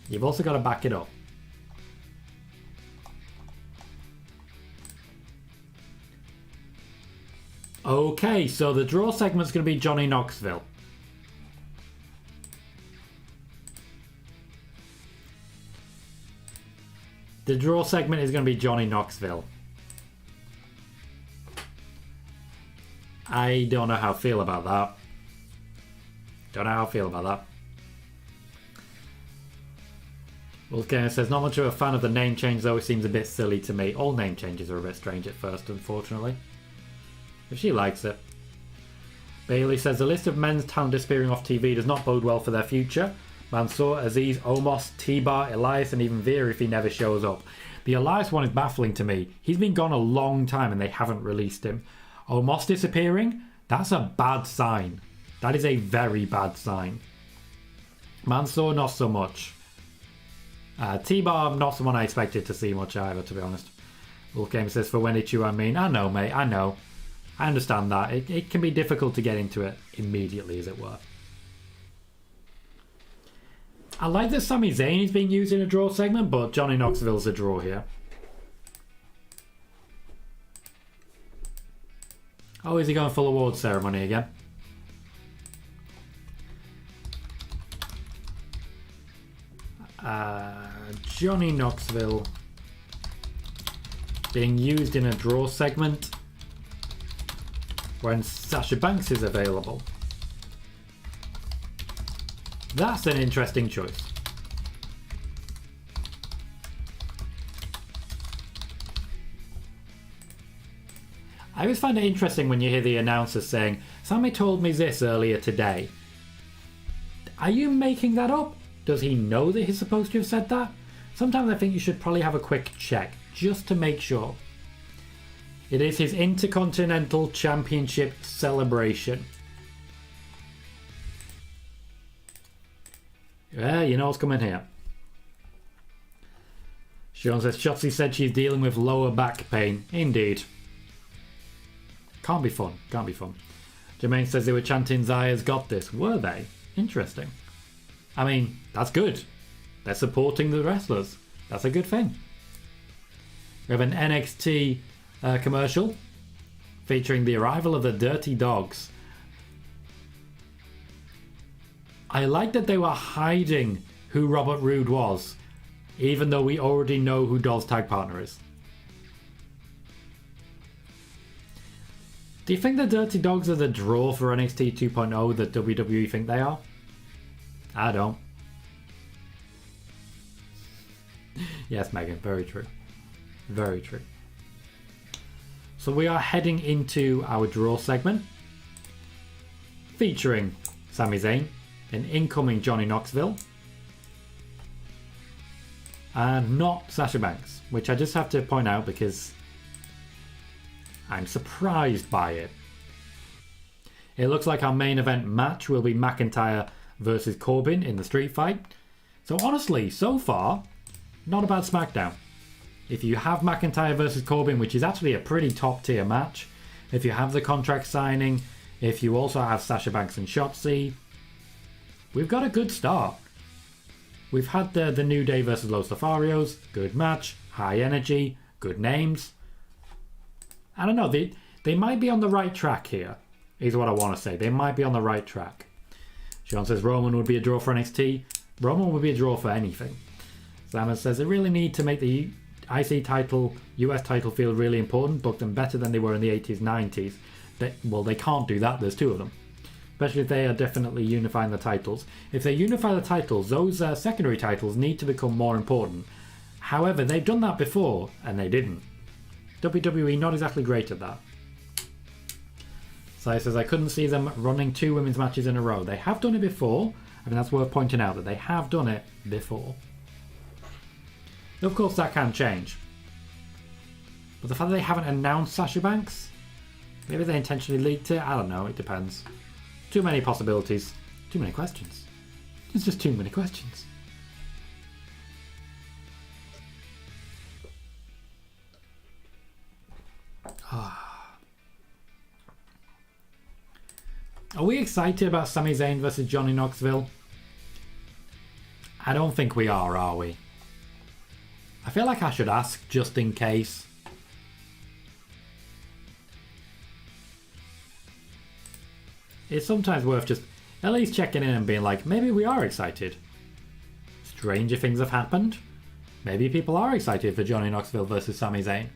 A: You've also got to back it up. Okay, so the draw segment's going to be Johnny Knoxville. The draw segment is going to be Johnny Knoxville. I don't know how I feel about that. Don't know how I feel about that. Wolfgang says, not much of a fan of the name change though, it seems a bit silly to me. All name changes are a bit strange at first, unfortunately. If she likes it. Bailey says, the list of men's talent disappearing off TV does not bode well for their future. Mansoor, Aziz, Omos, T-Bar, Elias and even Veer if he never shows up. The Elias one is baffling to me. He's been gone a long time and they haven't released him. Omos disappearing? That's a bad sign. That is a very bad sign. Mansoor, not so much. T-Bar, not someone I expected to see much either, to be honest. Wolfgame says, for when it's you, I mean. I know, mate, I know. I understand that. It can be difficult to get into it immediately, as it were. I like that Sami Zayn is being used in a draw segment, but Johnny Knoxville's a draw here. Oh, is he going full awards ceremony again? Johnny Knoxville being used in a draw segment when Sasha Banks is available. That's an interesting choice. I always find it interesting when you hear the announcers saying, Sammy told me this earlier today. Are you making that up? Does he know that he's supposed to have said that? Sometimes I think you should probably have a quick check, just to make sure. It is his Intercontinental Championship celebration. Yeah, you know what's coming here. Sean says, Shotzi said she's dealing with lower back pain. Indeed. Can't be fun. Can't be fun. Jermaine says they were chanting Zaya's got this. Were they? Interesting. I mean, that's good. They're supporting the wrestlers. That's a good thing. We have an NXT commercial featuring the arrival of the Dirty Dogs. I like that they were hiding who Robert Roode was, even though we already know who Dolph's tag partner is. Do you think the Dirty Dogs are the draw for NXT 2.0 that WWE think they are? I don't. Yes, Megan, very true. Very true. So we are heading into our draw segment, featuring Sami Zayn, an incoming Johnny Knoxville, and not Sasha Banks, which I just have to point out because I'm surprised by it. It looks like our main event match will be McIntyre versus Corbin in the street fight. So honestly, so far, not a bad SmackDown. If you have McIntyre versus Corbin, which is actually a pretty top tier match, if you have the contract signing, if you also have Sasha Banks and Shotzi, we've got a good start. We've had the New Day versus Los Lotharios, good match, high energy, good names. I don't know, they might be on the right track here, is what I want to say. They might be on the right track. Sean says Roman would be a draw for NXT. Roman would be a draw for anything. Simon says they really need to make the IC title, US title feel really important, book them better than they were in the 80s, 90s. They can't do that, there's two of them. Especially if they are definitely unifying the titles. If they unify the titles, those secondary titles need to become more important. However, they've done that before, and they didn't. WWE not exactly great at that. So he says, I couldn't see them running 2 women's matches in a row. They have done it before. I mean, that's worth pointing out that they have done it before. Of course, that can change. But the fact that they haven't announced Sasha Banks, maybe they intentionally leaked it. I don't know. It depends. Too many possibilities. Too many questions. It's just too many questions. Are we excited about Sami Zayn versus Johnny Knoxville? I don't think we are we? I feel like I should ask just in case. It's sometimes worth just at least checking in and being like, maybe we are excited. Stranger things have happened. Maybe people are excited for Johnny Knoxville versus Sami Zayn.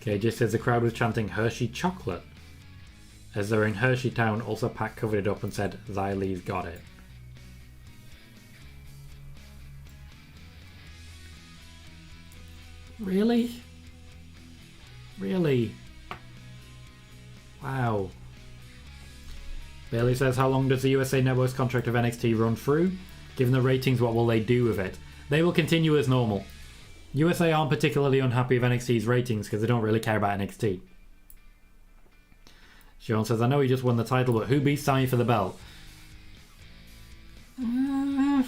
A: KJ says the crowd was chanting Hershey chocolate as they're in Hershey Town. Also, Pat covered it up and said Xylee's got it. Really? Really? Wow. Bailey says, how long does the USA Network's contract of NXT run through? Given the ratings, what will they do with it? They will continue as normal. USA aren't particularly unhappy with NXT's ratings because they don't really care about NXT. Sean says, I know he just won the title, but who beats Sami for the belt? I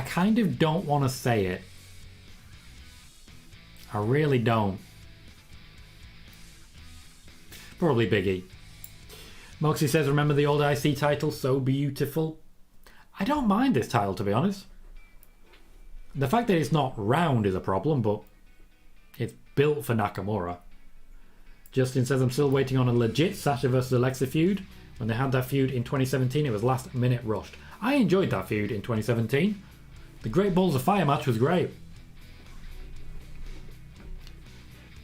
A: kind of don't want to say it. I really don't. Probably Big E. Moxie says, remember the old IC title? So beautiful. I don't mind this title, to be honest. The fact that it's not round is a problem, but it's built for Nakamura. Justin says, I'm still waiting on a legit Sasha vs Alexa feud. When they had that feud in 2017, it was last minute rushed. I enjoyed that feud in 2017. The Great Balls of Fire match was great.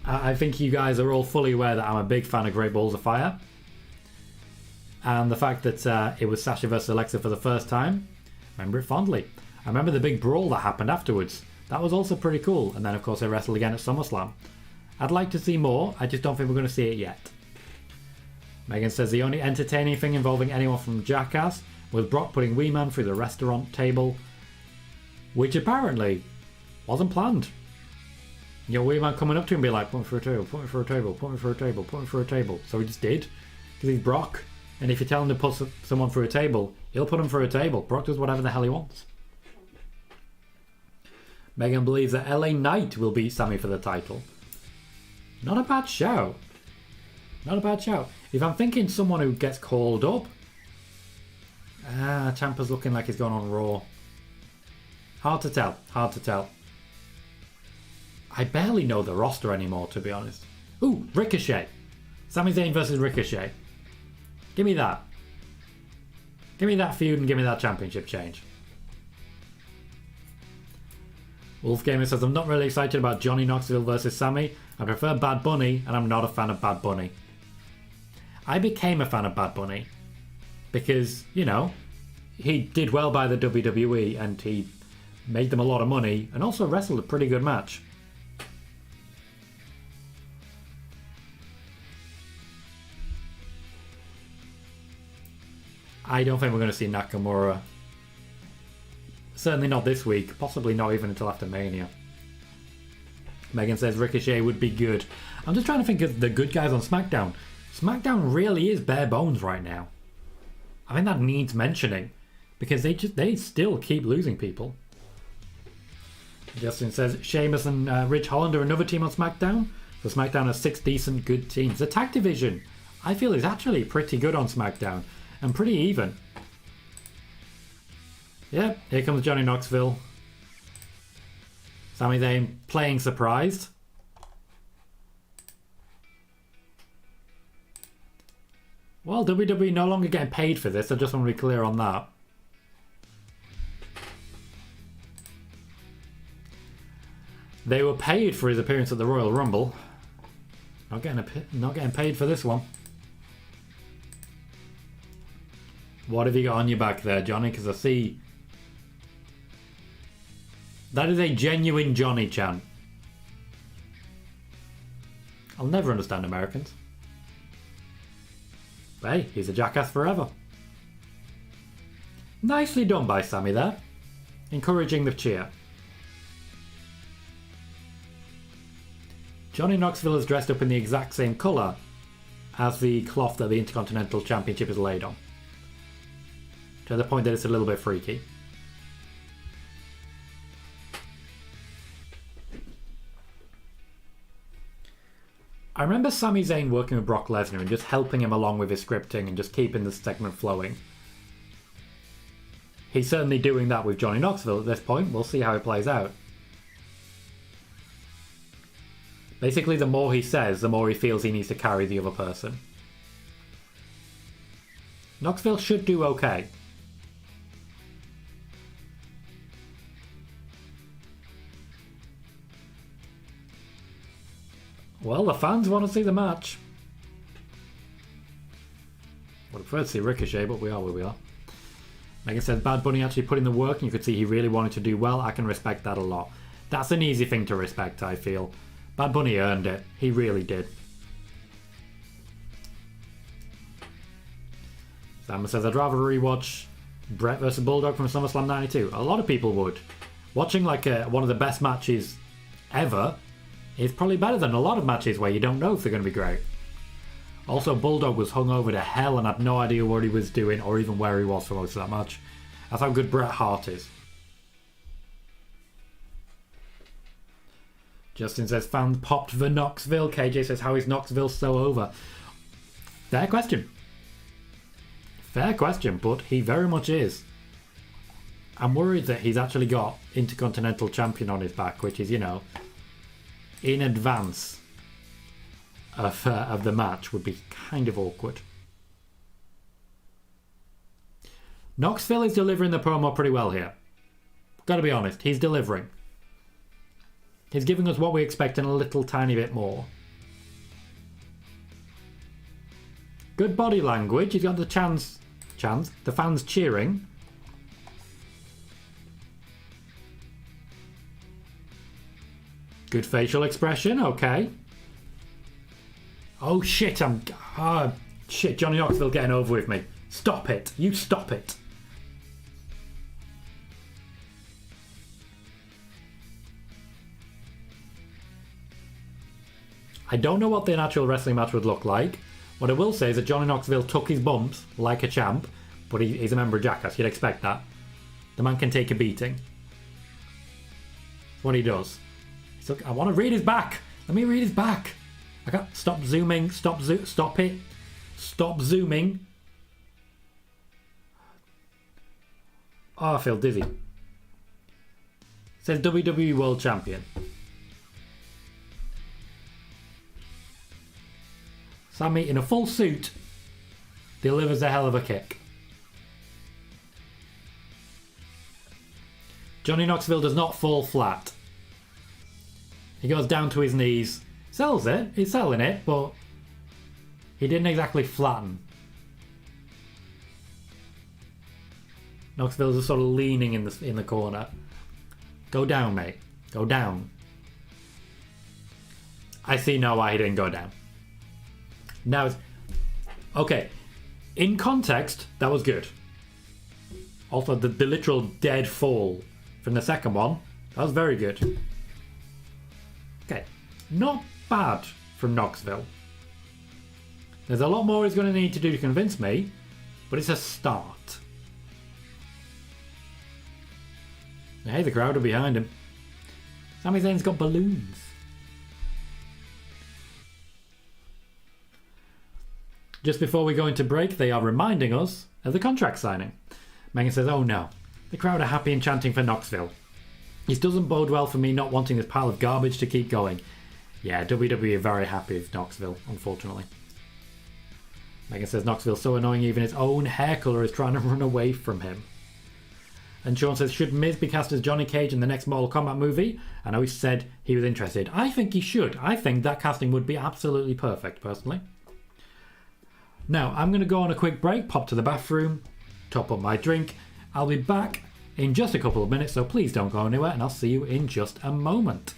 A: I think you guys are all fully aware that I'm a big fan of Great Balls of Fire. And the fact that it was Sasha vs Alexa for the first time, I remember it fondly. I remember the big brawl that happened afterwards. That was also pretty cool. And then, of course, they wrestled again at SummerSlam. I'd like to see more. I just don't think we're going to see it yet. Megan says the only entertaining thing involving anyone from Jackass was Brock putting Wee Man through the restaurant table, which apparently wasn't planned. You know, Wee Man coming up to him and be like, put me through a table, put me through a table, put me through a table, put me through a table. So he just did, because he's Brock. And if you tell him to put someone through a table, he'll put him through a table. Brock does whatever the hell he wants. Megan believes that LA Knight will beat Sami for the title. Not a bad shout. Not a bad shout. If I'm thinking someone who gets called up, Ciampa's looking like he's gone on Raw. Hard to tell. Hard to tell. I barely know the roster anymore, to be honest. Ooh, Ricochet. Sami Zayn versus Ricochet. Give me that. Give me that feud and give me that championship change. Wolfgamer says, I'm not really excited about Johnny Knoxville versus Sami. I prefer Bad Bunny, and I'm not a fan of Bad Bunny. I became a fan of Bad Bunny because, you know, he did well by the WWE and he made them a lot of money and also wrestled a pretty good match. I don't think we're going to see Nakamura. Certainly not this week. Possibly not even until after Mania. Megan says Ricochet would be good. I'm just trying to think of the good guys on SmackDown. SmackDown really is bare bones right now. I think that needs mentioning because they still keep losing people. Justin says Sheamus and Ridge Holland are another team on SmackDown. So SmackDown has 6 decent good teams. The tag division, I feel, is actually pretty good on SmackDown and pretty even. Yep, here comes Johnny Knoxville. Sami Zayn playing surprised. Well, WWE no longer getting paid for this. I just want to be clear on that. They were paid for his appearance at the Royal Rumble. Not getting paid for this one. What have you got on your back there, Johnny? Because I see... That is a genuine Johnny chant. I'll never understand Americans. But hey, he's a jackass forever. Nicely done by Sammy there. Encouraging the cheer. Johnny Knoxville is dressed up in the exact same colour as the cloth that the Intercontinental Championship is laid on. To the point that it's a little bit freaky. I remember Sami Zayn working with Brock Lesnar and just helping him along with his scripting and just keeping the segment flowing. He's certainly doing that with Johnny Knoxville at this point. We'll see how it plays out. Basically, the more he says, the more he feels he needs to carry the other person. Knoxville should do okay. Well, the fans want to see the match. Would have preferred to see Ricochet, but we are where we are. Megan says, Bad Bunny actually put in the work and you could see he really wanted to do well. I can respect that a lot. That's an easy thing to respect, I feel. Bad Bunny earned it. He really did. Sam says, I'd rather rewatch Brett vs. Bulldog from SummerSlam 92. A lot of people would. Watching like one of the best matches ever is probably better than a lot of matches where you don't know if they're going to be great. Also, Bulldog was hung over to hell and had no idea what he was doing or even where he was for most of that match. That's how good Bret Hart is. Justin says, fans popped for Knoxville. KJ says, how is Knoxville so over? Fair question. Fair question, but he very much is. I'm worried that he's actually got Intercontinental Champion on his back, which is, you know, in advance of the match would be kind of awkward. Knoxville is delivering the promo pretty well here. Gotta be honest, he's delivering. He's giving us what we expect and a little tiny bit more. Good body language. He's got the the fans cheering. Good facial expression, okay. Oh shit, shit, Johnny Knoxville getting over with me. Stop it, you stop it. I don't know what the actual wrestling match would look like. What I will say is that Johnny Knoxville took his bumps like a champ, but he's a member of Jackass, you'd expect that. The man can take a beating. That's what he does. I want to read his back. Let me read his back. I can't stop zooming. Stop it. Stop zooming. Oh, I feel dizzy. It says WWE World Champion. Sammy in a full suit delivers a hell of a kick. Johnny Knoxville does not fall flat. He goes down to his knees, sells it, he's selling it, but he didn't exactly flatten. Knoxville's just sort of leaning in the corner. Go down, mate. Go down. I see now why he didn't go down. Now, okay, in context, that was good. Also, the literal dead fall from the second one, that was very good. Okay, not bad from Knoxville. There's a lot more he's going to need to do to convince me, but it's a start. Hey, the crowd are behind him. Sami Zayn's got balloons. Just before we go into break, they are reminding us of the contract signing. Megan says, oh no, the crowd are happy and chanting for Knoxville. This doesn't bode well for me not wanting this pile of garbage to keep going. Yeah, WWE are very happy with Knoxville, unfortunately. Megan says Knoxville's so annoying even his own hair colour is trying to run away from him. And Sean says, should Miz be cast as Johnny Cage in the next Mortal Kombat movie? I know he said he was interested. I think he should. I think that casting would be absolutely perfect, personally. Now, I'm going to go on a quick break, pop to the bathroom, top up my drink. I'll be back in just a couple of minutes, so please don't go anywhere, and I'll see you in just a moment.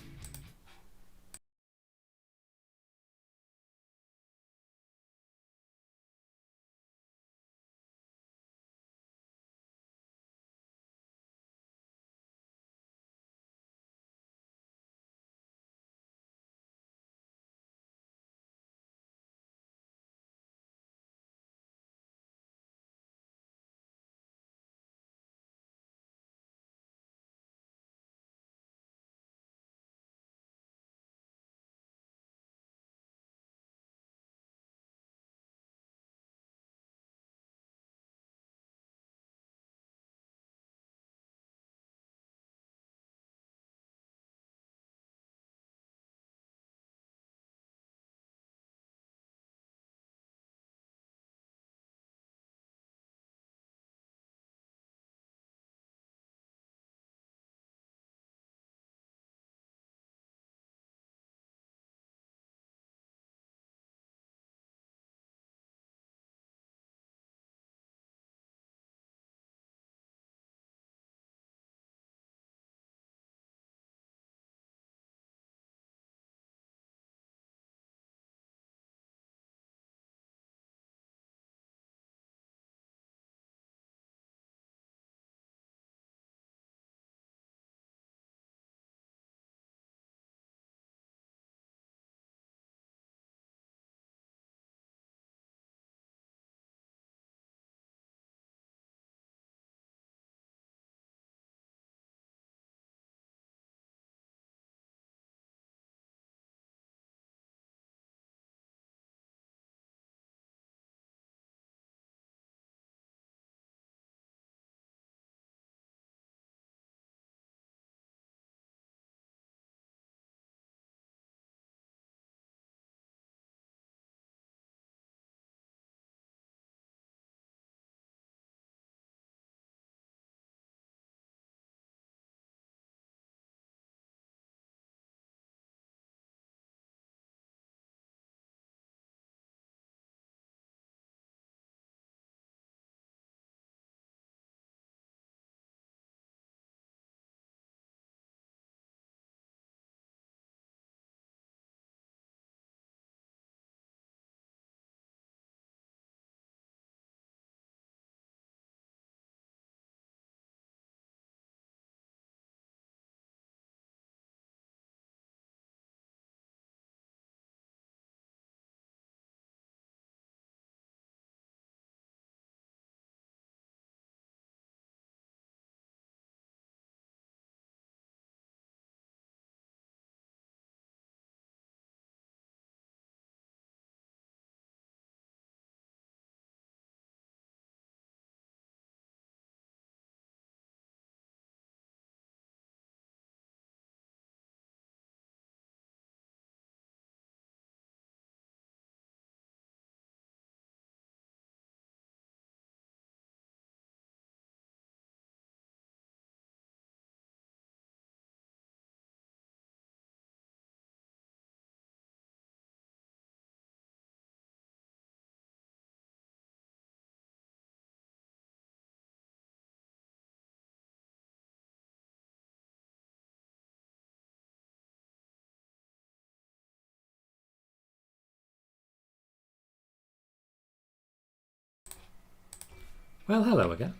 A: Well, hello again.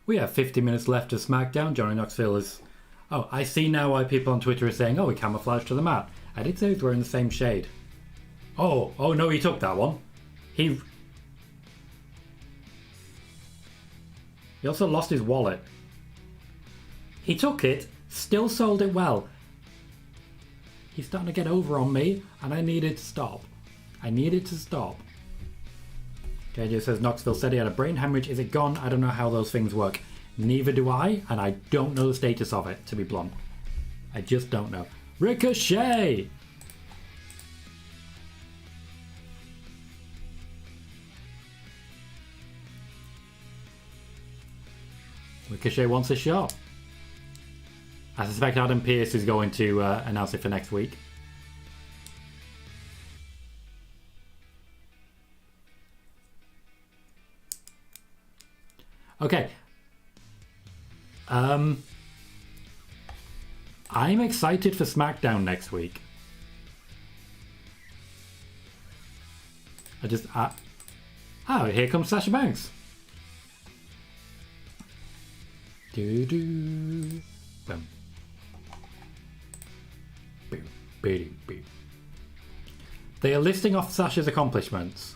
A: We have 50 minutes left of SmackDown. Johnny Knoxville is... Oh, I see now why people on Twitter are saying, oh, he camouflaged to the mat. I did say he was wearing the same shade. Oh no, he took that one. He also lost his wallet. He took it, still sold it well. He's starting to get over on me, and I needed to stop. I needed to stop. JJ says Knoxville said he had a brain hemorrhage. Is it gone? I don't know how those things work. Neither do I, and I don't know the status of it, to be blunt. I just don't know. Ricochet! Ricochet wants a shot. I suspect Adam Pearce is going to announce it for next week. Okay. I'm excited for SmackDown next week. Oh, here comes Sasha Banks. Boom. Boom, boom, boom. They are listing off Sasha's accomplishments.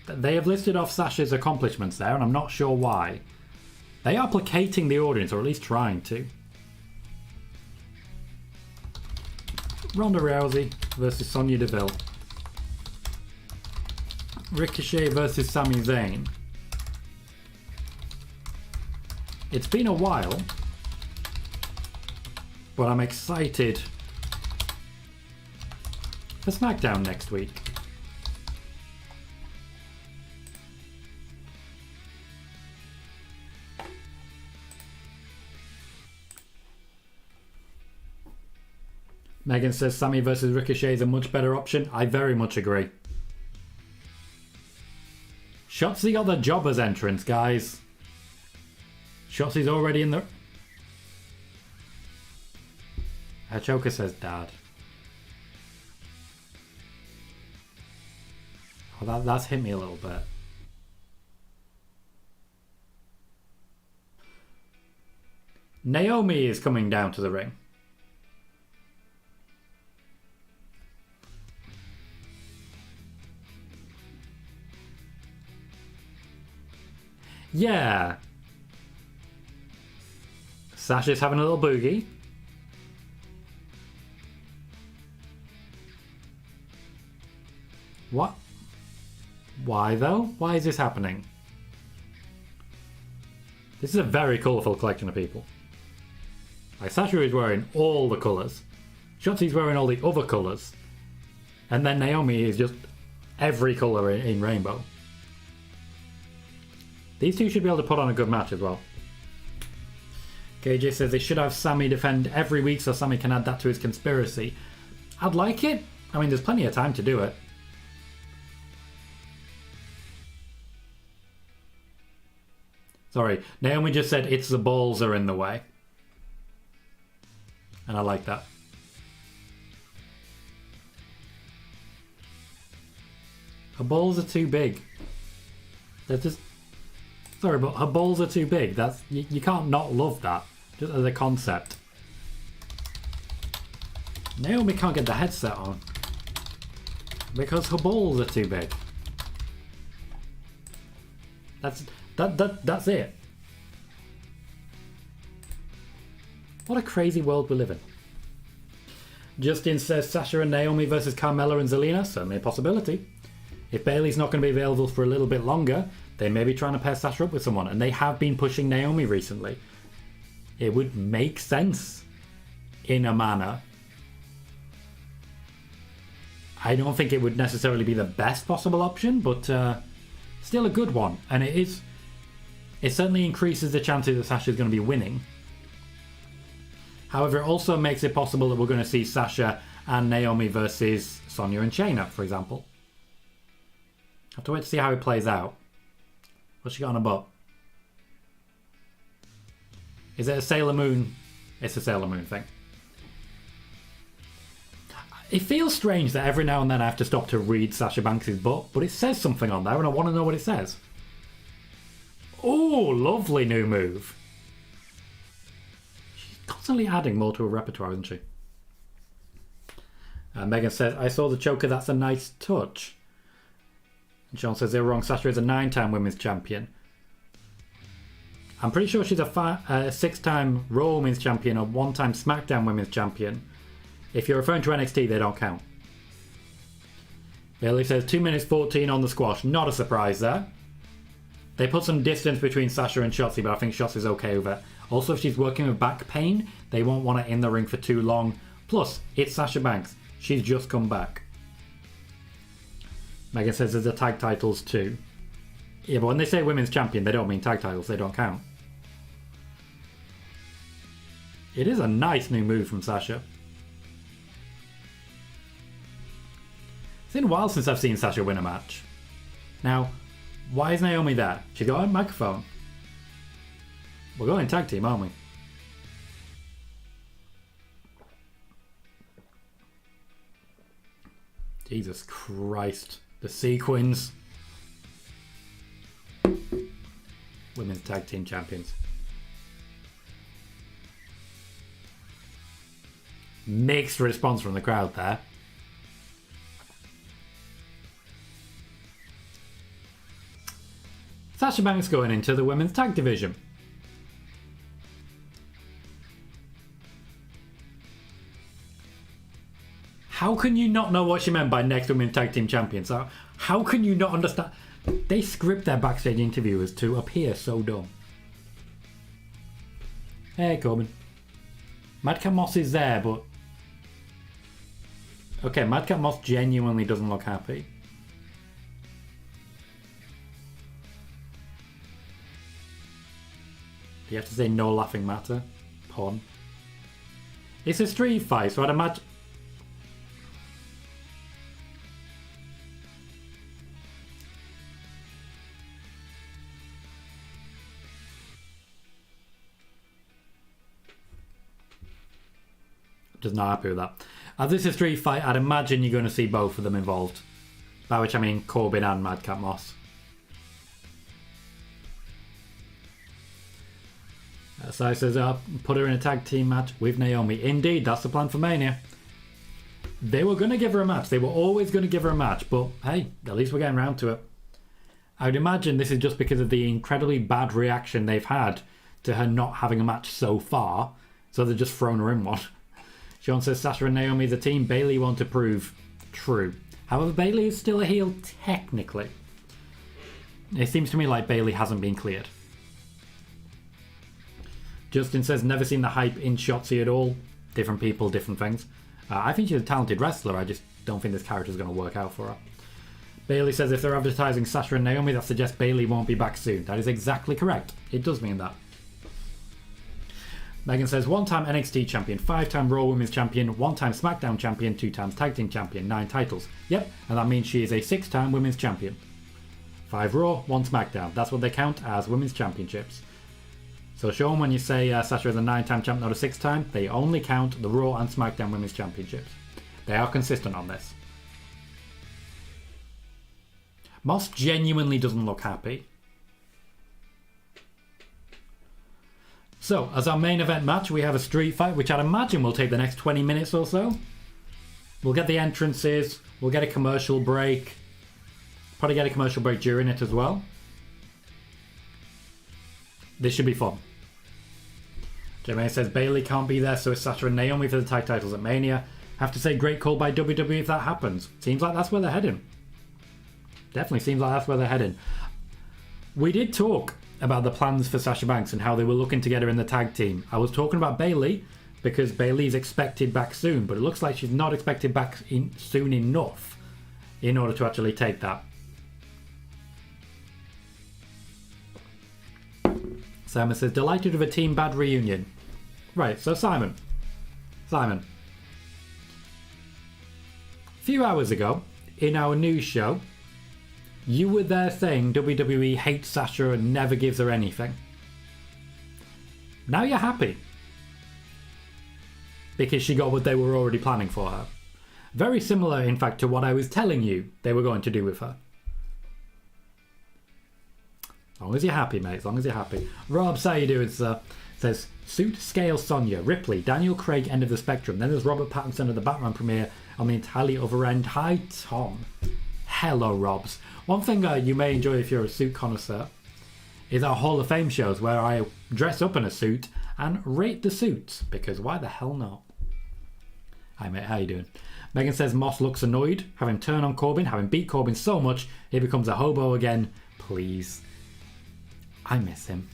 A: They have listed off Sasha's accomplishments there, and I'm not sure why. They are placating the audience, or at least trying to. Ronda Rousey versus Sonya Deville. Ricochet versus Sami Zayn. It's been a while, but I'm excited for SmackDown next week. Megan says Sami versus Ricochet is a much better option. I very much agree. Shotzi got the Jobbers entrance, guys. Shotzi's already in the... Her choker says dad. Oh, that's hit me a little bit. Naomi is coming down to the ring. Yeah. Sasha's having a little boogie. What? Why though? Why is this happening? This is a very colourful collection of people. Like, Sasha is wearing all the colours. Shotzi's wearing all the other colours. And then Naomi is just every colour in rainbow. These two should be able to put on a good match as well. KJ says they should have Sami defend every week so Sami can add that to his conspiracy. I'd like it. I mean, there's plenty of time to do it. Sorry, Naomi just said it's the balls are in the way. And I like that. Her balls are too big. They're just... Sorry, but her balls are too big. That's you can't not love that, just as a concept. Naomi can't get the headset on because her balls are too big. That's it. What a crazy world we live in. Justin says Sasha and Naomi versus Carmella and Zelina. Certainly a possibility. If Bayley's not going to be available for a little bit longer, they may be trying to pair Sasha up with someone, and they have been pushing Naomi recently. It would make sense in a manner. I don't think it would necessarily be the best possible option, but still a good one. And it certainly increases the chances that Sasha is going to be winning. However, it also makes it possible that we're going to see Sasha and Naomi versus Sonya and Shayna, for example. I have to wait to see how it plays out. What's she got on her butt? Is it a Sailor Moon? It's a Sailor Moon thing. It feels strange that every now and then I have to stop to read Sasha Banks' butt, but it says something on there and I want to know what it says. Oh, lovely new move. She's constantly adding more to her repertoire, isn't she? Megan says, I saw the choker, that's a nice touch. And Sean says they're wrong. Sasha is a 9-time women's champion. I'm pretty sure she's a 6-time Raw women's champion, a 1-time SmackDown women's champion. If you're referring to NXT, they don't count. Bailey says 2 minutes 14 on the squash. Not a surprise there. They put some distance between Sasha and Shotzi, but I think Shotzi's okay with it. Also, if she's working with back pain, they won't want her in the ring for too long. Plus, it's Sasha Banks. She's just come back. Megan says there's the tag titles too. Yeah, but when they say women's champion, they don't mean tag titles. They don't count. It is a nice new move from Sasha. It's been a while since I've seen Sasha win a match. Now, why is Naomi there? She's got a microphone. We're going tag team, aren't we? Jesus Christ. The sequins. Women's tag team champions. Mixed response from the crowd there. Sasha Banks going into the women's tag division. How can you not know what she meant by next women's tag team champions? How can you not understand? They script their backstage interviewers to appear so dumb. Hey, Corbin. Madcap Moss is there, but... Okay, Madcap Moss genuinely doesn't look happy. You have to say no laughing matter. Pun. It's a street fight, so I'd imagine... Just not happy with that. As this is a street fight, I'd imagine you're going to see both of them involved. By which I mean Corbin and Madcap Moss. Sai says, put her in a tag team match with Naomi. Indeed, that's the plan for Mania. They were going to give her a match. They were always going to give her a match. But hey, at least we're getting around to it. I would imagine this is just because of the incredibly bad reaction they've had to her not having a match so far. So they've just thrown her in one. Sean says Sasha and Naomi the team Bayley want to prove. True. However, Bayley is still a heel technically. It seems to me like Bayley hasn't been cleared. Justin says never seen the hype in Shotzi at all. Different people, different things. I think she's a talented wrestler. I just don't think this character is going to work out for her. Bayley says if they're advertising Sasha and Naomi, that suggests Bayley won't be back soon. That is exactly correct. It does mean that. Megan says 1-time NXT champion, 5-time Raw Women's champion, 1-time SmackDown champion, 2 times Tag Team champion, 9 titles. Yep, and that means she is a 6-time Women's champion. 5 Raw, 1 SmackDown. That's what they count as Women's championships. So Sean, when you say Sasha is a 9-time champ, not a 6-time, they only count the Raw and SmackDown Women's championships. They are consistent on this. Moss genuinely doesn't look happy. So, as our main event match, we have a street fight, which I'd imagine will take the next 20 minutes or so. We'll get the entrances, we'll get a commercial break. Probably get a commercial break during it as well. This should be fun. Jermaine says Bayley can't be there, so it's Sasha and Naomi for the tag titles at Mania. Have to say great call by WWE if that happens. Seems like that's where they're heading. Definitely seems like that's where they're heading. We did talk about the plans for Sasha Banks and how they were looking together in the tag team. I was talking about Bayley because Bayley's expected back soon, but it looks like she's not expected back soon enough in order to actually take that. Simon says, delighted with a Team Bad reunion. Right, so Simon. A few hours ago, in our news show, you were there saying WWE hates Sasha and never gives her anything. Now you're happy. Because she got what they were already planning for her. Very similar, in fact, to what I was telling you they were going to do with her. As long as you're happy, mate. As long as you're happy. Rob, how you doing, sir? Says, Suit, Scale, Sonya, Ripley, Daniel Craig, End of the Spectrum. Then there's Robert Pattinson at the Batman premiere on the entirely other end. Hi, Tom. Hello, Robs. One thing you may enjoy if you're a suit connoisseur is our Hall of Fame shows where I dress up in a suit and rate the suits. Because why the hell not? Hi, mate. How you doing? Megan says Moss looks annoyed. Have him turn on Corbin. Have him beat Corbin so much he becomes a hobo again. Please. I miss him.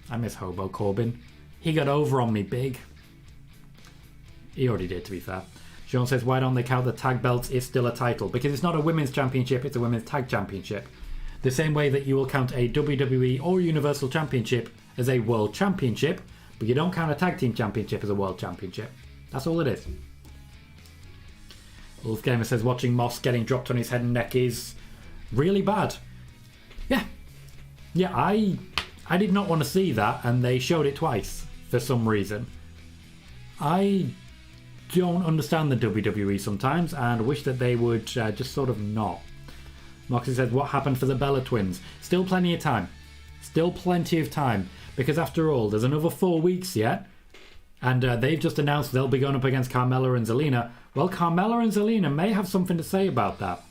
A: I miss Hobo Corbin. He got over on me big. He already did, to be fair. Sean says, why don't they count the tag belts? It's still a title. Because it's not a women's championship, it's a women's tag championship. the same way that you will count a WWE or Universal Championship as a World Championship, but you don't count a Tag Team Championship as a World Championship. That's all it is. Wolf Gamer says watching Moss getting dropped on his head and neck is really bad. Yeah, I did not want to see that, and they showed it twice for some reason. I don't understand the WWE sometimes, and wish that they would just sort of not. Moxie says, what happened for the Bella Twins? Still plenty of time. Still plenty of time, because after all, there's another 4 weeks yet, and they've just announced they'll be going up against Carmella and Zelina. Well, Carmella and Zelina may have something to say about that.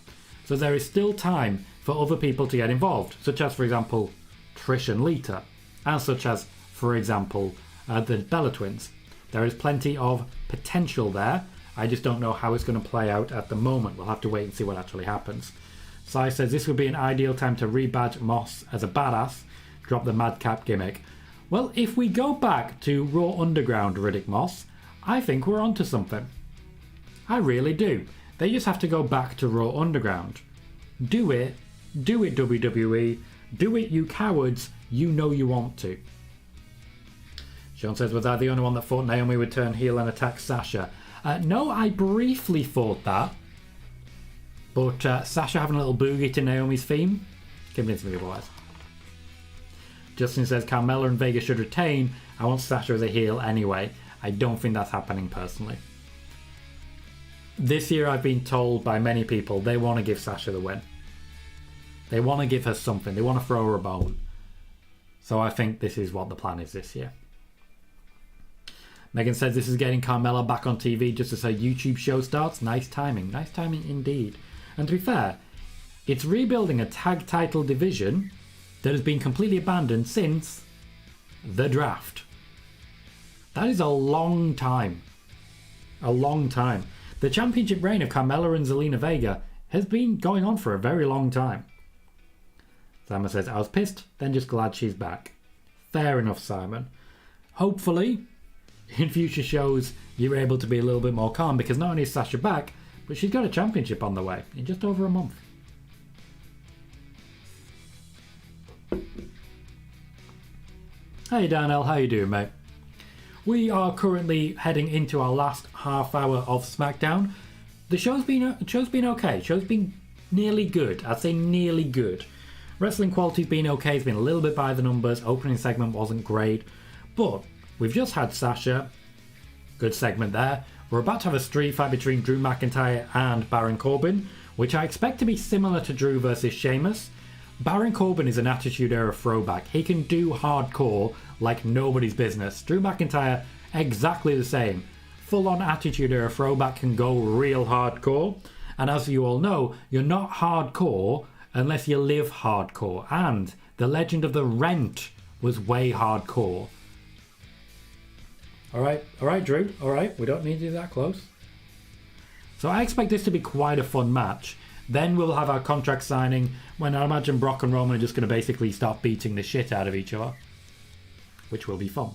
A: So there is still time for other people to get involved, such as, for example, Trish and Lita, and such as, for example, the Bella Twins. There is plenty of potential there. I just don't know how it's going to play out at the moment. We'll have to wait and see what actually happens. Sai says this would be an ideal time to rebadge Moss as a badass, drop the madcap gimmick. Well, if we go back to Raw Underground Riddick Moss, I think we're onto something. I really do. They just have to go back to Raw Underground. Do it WWE, do it you cowards, you know you want to. Sean says, was I the only one that thought Naomi would turn heel and attack Sasha? No, I briefly thought that. But Sasha having a little boogie to Naomi's theme convinced me otherwise. Justin says, Carmella and Vega should retain. I want Sasha as a heel anyway. I don't think that's happening personally. This year I've been told by many people they want to give Sasha the win. They want to give her something. They want to throw her a bone. So I think this is what the plan is this year. Megan says this is getting Carmella back on TV just as her YouTube show starts. Nice timing. Nice timing indeed. And to be fair, it's rebuilding a tag title division that has been completely abandoned since the draft. That is a long time. A long time. The championship reign of Carmella and Zelina Vega has been going on for a very long time. Simon says, I was pissed, then just glad she's back. Fair enough, Simon. Hopefully, in future shows, you're able to be a little bit more calm, because not only is Sasha back, but she's got a championship on the way in just over a month. Hey Darnell, how you doing, mate? We are currently heading into our last half hour of SmackDown. The show's been okay. Show's been nearly good. I'd say nearly good. Wrestling quality's been okay. It's been a little bit by the numbers. Opening segment wasn't great, but we've just had Sasha. Good segment there. We're about to have a street fight between Drew McIntyre and Baron Corbin, which I expect to be similar to Drew versus Sheamus. Baron Corbin is an Attitude Era throwback. He can do hardcore like nobody's business. Drew McIntyre, exactly the same. Full-on Attitude Era throwback can go real hardcore. And as you all know, you're not hardcore unless you live hardcore. And the legend of the Rent was way hardcore. Alright, Drew. Alright, we don't need you that close. So I expect this to be quite a fun match. Then we'll have our contract signing when I imagine Brock and Roman are just going to basically start beating the shit out of each other. Which will be fun.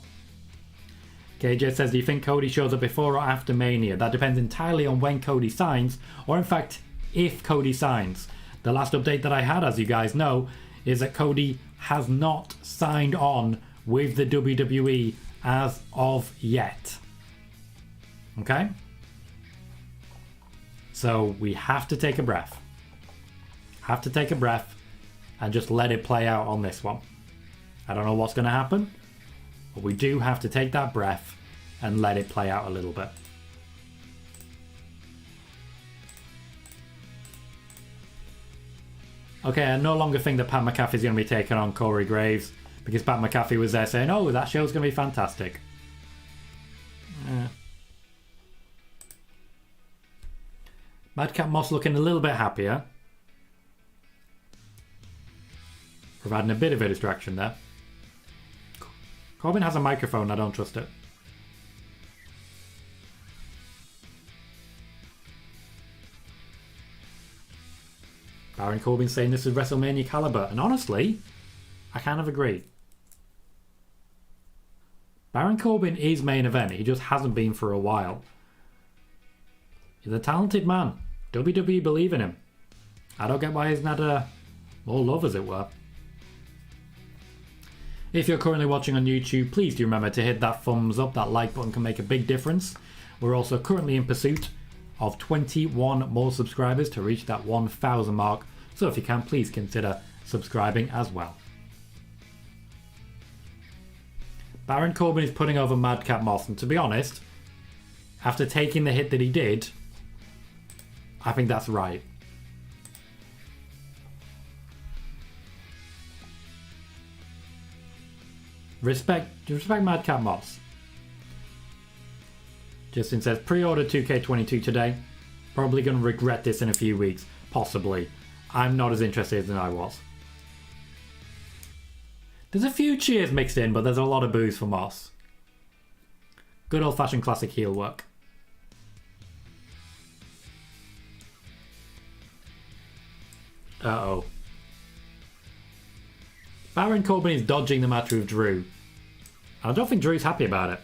A: KJ says, do you think Cody shows up before or after Mania? That depends entirely on when Cody signs, or in fact, if Cody signs. The last update that I had, as you guys know, is that Cody has not signed on with the WWE as of yet. Okay? So we have to take a breath. Have to take a breath and just let it play out on this one. I don't know what's going to happen, but we do have to take that breath and let it play out a little bit. Okay, I no longer think that Pat McAfee is going to be taking on Corey Graves, because Pat McAfee was there saying, oh, that show's going to be fantastic. Madcap Moss looking a little bit happier. Providing a bit of a distraction there. Corbin has a microphone, I don't trust it. Baron Corbin saying this is WrestleMania caliber, and honestly, I kind of agree. Baron Corbin is main event, he just hasn't been for a while. He's a talented man. WWE believe in him. I don't get why he's not More love, as it were. If you're currently watching on YouTube, please do remember to hit that thumbs up. That like button can make a big difference. We're also currently in pursuit of 21 more subscribers to reach that 1,000 mark. So if you can, please consider subscribing as well. Baron Corbin is putting over Madcap Moss, and to be honest, after taking the hit that he did, I think that's right. Respect Madcap Moss. Justin says, pre-order 2K22 today. Probably going to regret this in a few weeks. Possibly. I'm not as interested as I was. There's a few cheers mixed in, but there's a lot of boos for Moss. Good old-fashioned classic heel work. Uh-oh. Baron Corbin is dodging the match with Drew. I don't think Drew's happy about it.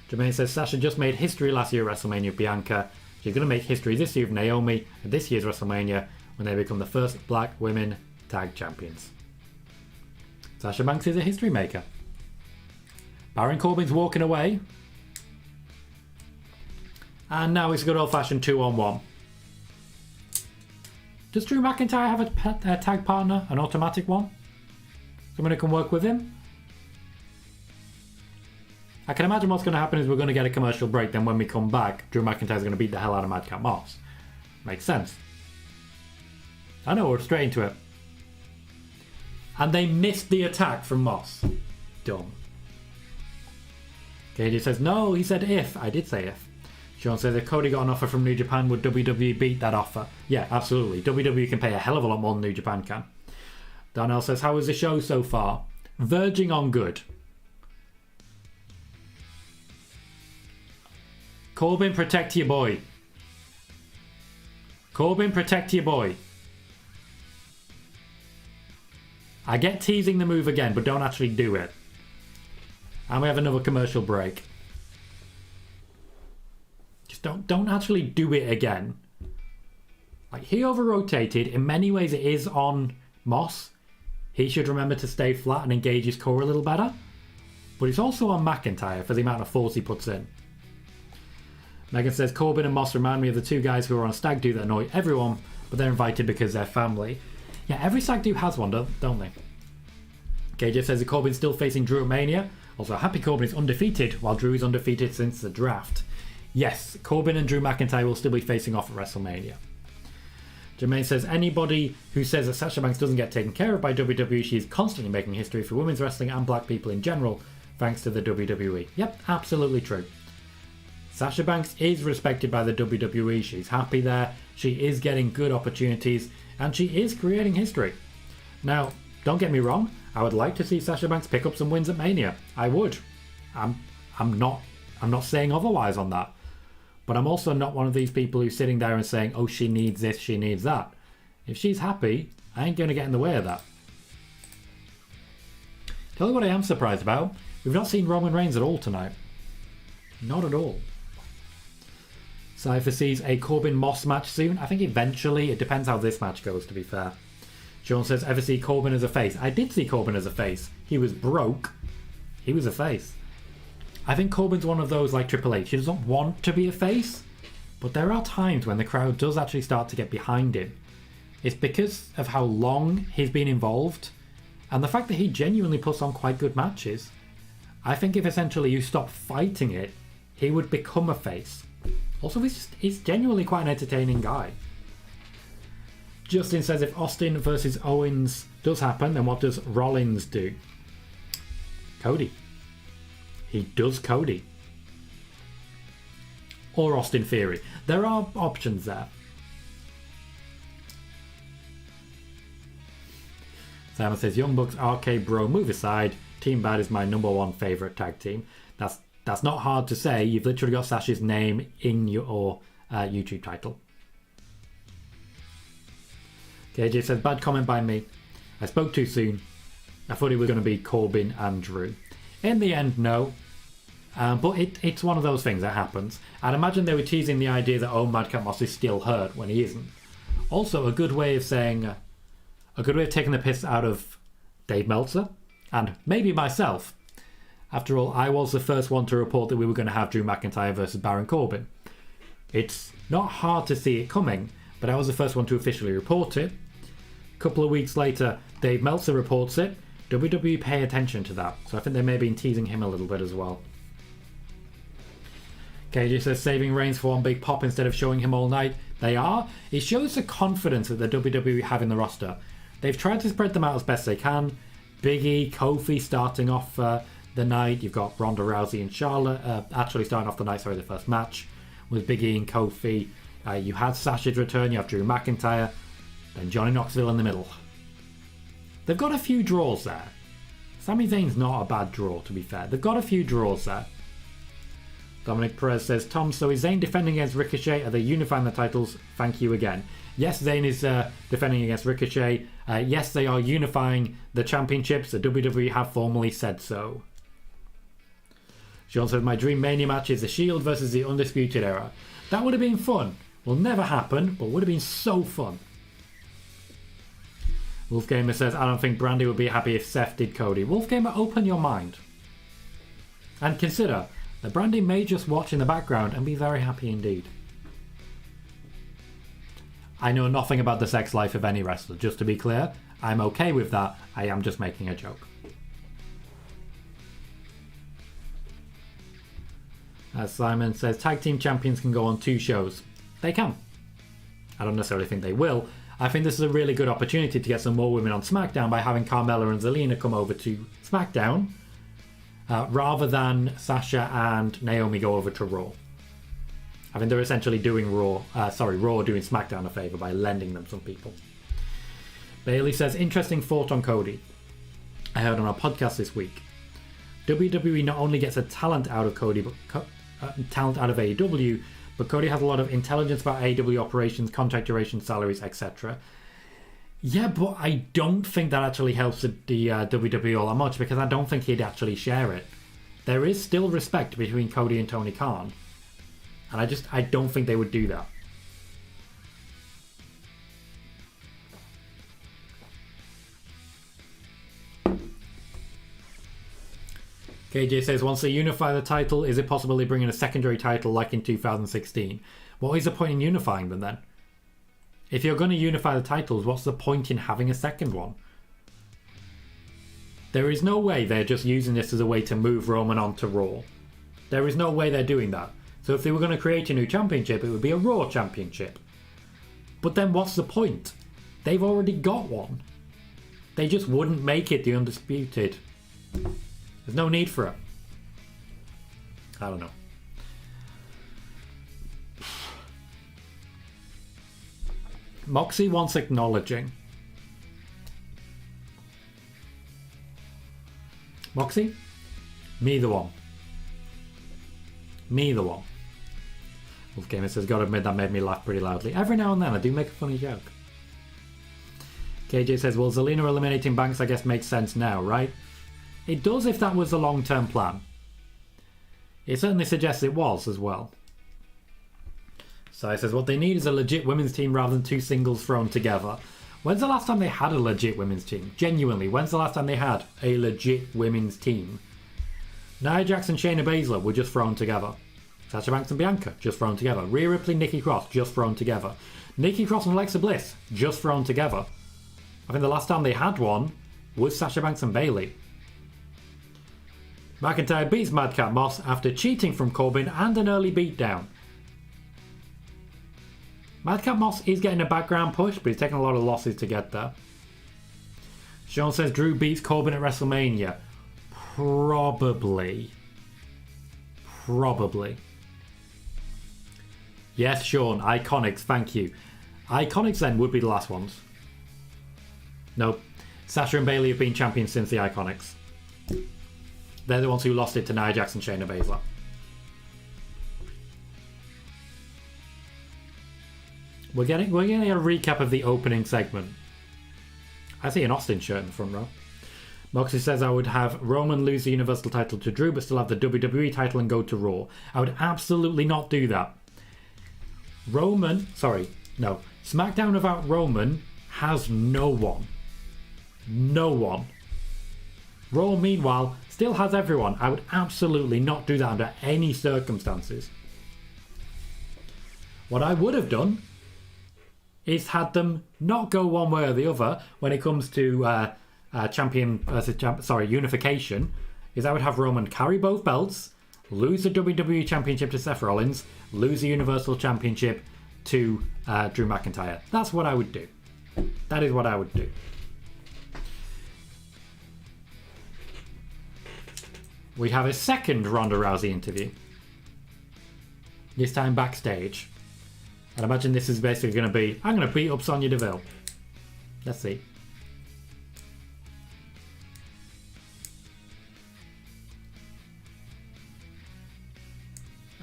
A: Jermaine says Sasha just made history last year at WrestleMania with Bianca. She's going to make history this year with Naomi at this year's WrestleMania when they become the first black women tag champions. Sasha Banks is a history maker. Baron Corbin's walking away. And now it's a good old-fashioned 2-on-1. Does Drew McIntyre have a tag partner? An automatic one? Someone who can work with him? I can imagine what's going to happen is we're going to get a commercial break, then when we come back, Drew McIntyre's going to beat the hell out of Madcap Moss. Makes sense. I know, we're straight into it. And they missed the attack from Moss. Dumb. KJ says, no, he said if. I did say if. Sean says, if Cody got an offer from New Japan, would WWE beat that offer? Yeah, absolutely. WWE can pay a hell of a lot more than New Japan can. Darnell says, how was the show so far? Verging on good. Corbin, protect your boy. Corbin, protect your boy. I get teasing the move again, but don't actually do it. And we have another commercial break. Just don't actually do it again. Like, he over-rotated. In many ways, it is on Moss. He should remember to stay flat and engage his core a little better. But it's also on McIntyre for the amount of force he puts in. Megan says, Corbin and Moss remind me of the two guys who are on a stag do that annoy everyone, but they're invited because they're family. Yeah, every stag do has one, don't they? KJ says that Corbin's still facing Drew at Mania. Also, Happy Corbin is undefeated, while Drew is undefeated since the draft. Yes, Corbin and Drew McIntyre will still be facing off at WrestleMania. Jermaine says, anybody who says that Sasha Banks doesn't get taken care of by WWE, she is constantly making history for women's wrestling and black people in general, thanks to the WWE. Yep, absolutely true. Sasha Banks is respected by the WWE. She's happy there. She is getting good opportunities, and she is creating history. Now, don't get me wrong. I would like to see Sasha Banks pick up some wins at Mania. I would. I'm not saying otherwise on that. But I'm also not one of these people who's sitting there and saying, oh, she needs this, she needs that. If she's happy, I ain't going to get in the way of that. Tell you what I am surprised about. We've not seen Roman Reigns at all tonight. Not at all. Cypher sees a Corbin-Moss match soon. I think eventually. It depends how this match goes, to be fair. Sean says, ever see Corbin as a face? I did see Corbin as a face. He was broke. He was a face. I think Corbin's one of those like Triple H. He doesn't want to be a face, but there are times when the crowd does actually start to get behind him. It's because of how long he's been involved and the fact that he genuinely puts on quite good matches. I think if essentially you stop fighting it, he would become a face. Also, he's genuinely quite an entertaining guy. Justin says, if Austin versus Owens does happen, then what does Rollins do? Cody. He does Cody. Or Austin Theory. There are options there. Simon says, Young Bucks, RK Bro, move aside. Team Bad is my #1 favourite tag team. That's not hard to say. You've literally got Sasha's name in your YouTube title. KJ says, bad comment by me. I spoke too soon. I thought it was going to be Corbin and Drew. In the end, no. But it's one of those things that happens. I'd imagine they were teasing the idea that, oh, Madcap Moss is still hurt when he isn't. Also, a good way of saying, I could have taken the piss out of Dave Meltzer and maybe myself. After all, I was the first one to report that we were going to have Drew McIntyre versus Baron Corbin. It's not hard to see it coming, but I was the first one to officially report it. A couple of weeks later, Dave Meltzer reports it. WWE pay attention to that, so I think they may have been teasing him a little bit as well. KJ says saving Reigns for one big pop instead of showing him all night. They are. It shows the confidence that the WWE have in the roster. They've tried to spread them out as best they can. Big E, Kofi starting off the night. You've got Ronda Rousey and Charlotte actually starting off the night, the first match with Big E and Kofi. You had Sasha's return, you have Drew McIntyre, then Johnny Knoxville in the middle. They've got a few draws there. Sami Zayn's not a bad draw, to be fair. They've got a few draws there. Dominic Perez says, Tom, so is Zayn defending against Ricochet? Are they unifying the titles? Thank you again. Yes, Zayn is defending against Ricochet. Yes, they are unifying the championships. The WWE have formally said so. Sean says, my dream Mania match is the Shield versus the Undisputed Era. That would have been fun. Will never happen, but would have been so fun. Wolfgamer says, I don't think Brandy would be happy if Seth did Cody. Wolfgamer, open your mind. And consider that Brandy may just watch in the background and be very happy indeed. I know nothing about the sex life of any wrestler, just to be clear. I'm okay with that. I am just making a joke. As Simon says, tag team champions can go on 2 shows. They can. I don't necessarily think they will. I think this is a really good opportunity to get some more women on SmackDown by having Carmella and Zelina come over to SmackDown rather than Sasha and Naomi go over to Raw. I think they're essentially doing Raw doing SmackDown a favour by lending them some people. Bailey says, interesting thought on Cody. I heard on our podcast this week. WWE not only gets a talent out of Cody, but talent out of AEW, but Cody has a lot of intelligence about AEW operations, contract duration, salaries, etc. Yeah, but I don't think that actually helps the WWE all that much because I don't think he'd actually share it. There is still respect between Cody and Tony Khan, and I don't think they would do that. KJ says, once they unify the title, is it possible they bring in a secondary title like in 2016? What is the point in unifying them then? If you're going to unify the titles, what's the point in having a second one? There is no way they're just using this as a way to move Roman onto Raw. There is no way they're doing that. So if they were going to create a new championship, it would be a Raw championship. But then what's the point? They've already got one. They just wouldn't make it the Undisputed. There's no need for it. I don't know. Moxie wants acknowledging. Moxie? Me the one. Me the one. Wolfgamer says, gotta admit that made me laugh pretty loudly. Every now and then I do make a funny joke. KJ says, well, Zelina eliminating Banks I guess makes sense now, right? It does if that was the long-term plan. It certainly suggests it was as well. So he says, what they need is a legit women's team rather than 2 singles thrown together. When's the last time they had a legit women's team? Genuinely, when's the last time they had a legit women's team? Nia Jax and Shayna Baszler were just thrown together. Sasha Banks and Bianca, just thrown together. Rhea Ripley, Nikki Cross, just thrown together. Nikki Cross and Alexa Bliss, just thrown together. I think the last time they had one was Sasha Banks and Bayley. McIntyre beats Madcap Moss after cheating from Corbin and an early beatdown. Madcap Moss is getting a background push, but he's taking a lot of losses to get there. Sean says Drew beats Corbin at WrestleMania. Probably. Yes, Sean. Iconics, thank you. Iconics then would be the last ones. Nope. Sasha and Bayley have been champions since the Iconics. They're the ones who lost it to Nia Jax and Shayna Baszler. We're getting a recap of the opening segment. I see an Austin shirt in the front row. Moxie says I would have Roman lose the Universal title to Drew but still have the WWE title and go to Raw. I would absolutely not do that. SmackDown without Roman has no one. No one. Raw, meanwhile, still has everyone. I would absolutely not do that under any circumstances. What I would have done is had them not go one way or the other when it comes to unification, is I would have Roman carry both belts, lose the WWE Championship to Seth Rollins, lose the Universal Championship to Drew McIntyre. That's what I would do. That is what I would do. We have a second Ronda Rousey interview. This time backstage. And I imagine this is basically going to be, I'm going to beat up Sonya Deville. Let's see.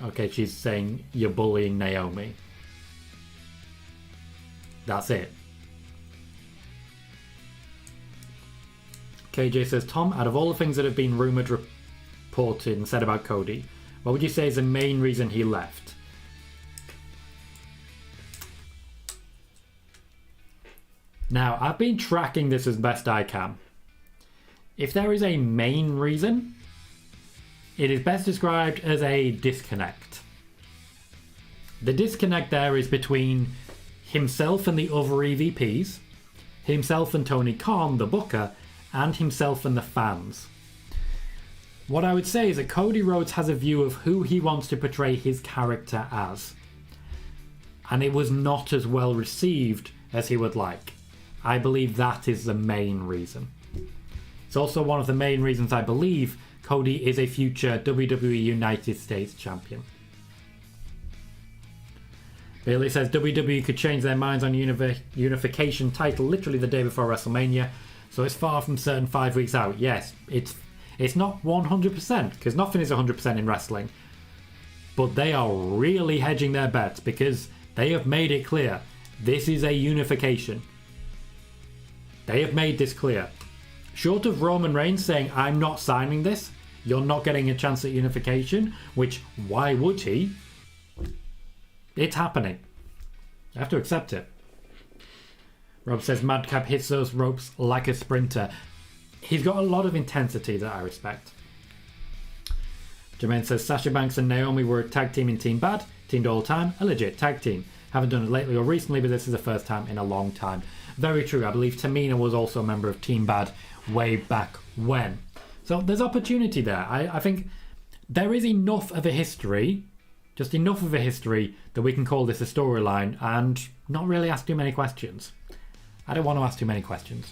A: Okay, she's saying, you're bullying Naomi. That's it. KJ says, Tom, out of all the things that have been rumoured, reported and said about Cody, what would you say is the main reason he left? Now, I've been tracking this as best I can. If there is a main reason, it is best described as a disconnect. The disconnect there is between himself and the other EVPs, himself and Tony Khan, the booker, and himself and the fans. What I would say is that Cody Rhodes has a view of who he wants to portray his character as. And it was not as well received as he would like. I believe that is the main reason. It's also one of the main reasons I believe Cody is a future WWE United States champion. Bailey says WWE could change their minds on unification title literally the day before WrestleMania, so it's far from certain 5 weeks out. Yes, it's not 100% because nothing is 100% in wrestling, but they are really hedging their bets because they have made it clear this is a unification. They have made this clear. Short of Roman Reigns saying, I'm not signing this, you're not getting a chance at unification, which, why would he? It's happening. I have to accept it. Rob says, Madcap hits those ropes like a sprinter. He's got a lot of intensity that I respect. Jermaine says, Sasha Banks and Naomi were a tag team in Team Bad, teamed all the time, a legit tag team. Haven't done it lately or recently, but this is the first time in a long time. Very true. I believe Tamina was also a member of Team Bad way back when. So there's opportunity there. I think there is enough of a history, just enough of a history that we can call this a storyline and not really ask too many questions. I don't want to ask too many questions.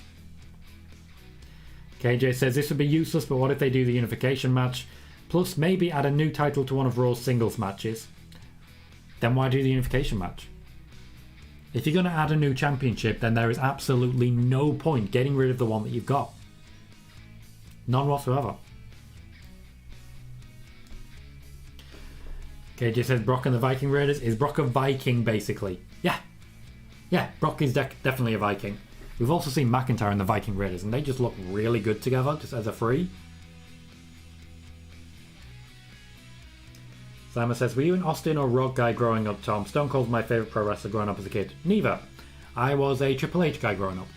A: KJ says this would be useless, but what if they do the unification match? Plus maybe add a new title to one of Raw's singles matches. Then why do the unification match? If you're going to add a new championship, then there is absolutely no point getting rid of the one that you've got. None whatsoever. KJ says Brock and the Viking Raiders. Is Brock a Viking, basically? Yeah, Brock is definitely a Viking. We've also seen McIntyre and the Viking Raiders, and they just look really good together, just as a free. Simon says, were you an Austin or Rock guy growing up, Tom? Stone Cold's my favourite pro wrestler growing up as a kid. Neither. I was a Triple H guy growing up.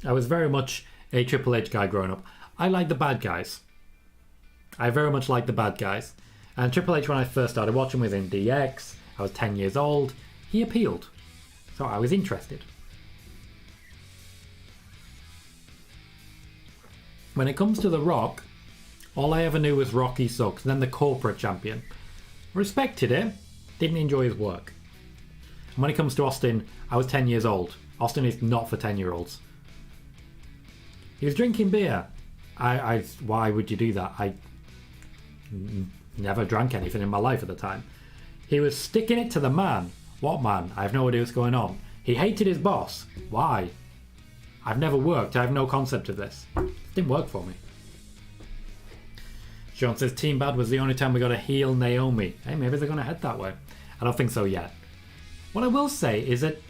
A: I was very much a Triple H guy growing up. I like the bad guys. I very much like the bad guys. And Triple H, when I first started watching with him, DX, I was 10 years old, he appealed. So I was interested. When it comes to The Rock, all I ever knew was Rocky sucks, then the corporate champion. Respected him, didn't enjoy his work. And when it comes to Austin, I was 10 years old. Austin is not for 10-year-olds. He was drinking beer. Why would you do that? I never drank anything in my life at the time. He was sticking it to the man. What man? I have no idea what's going on. He hated his boss. Why? I've never worked. I have no concept of this. It didn't work for me. Sean says Team Bad was the only time we got to heel Naomi. Hey, maybe they're going to head that way. I don't think so yet. What I will say is that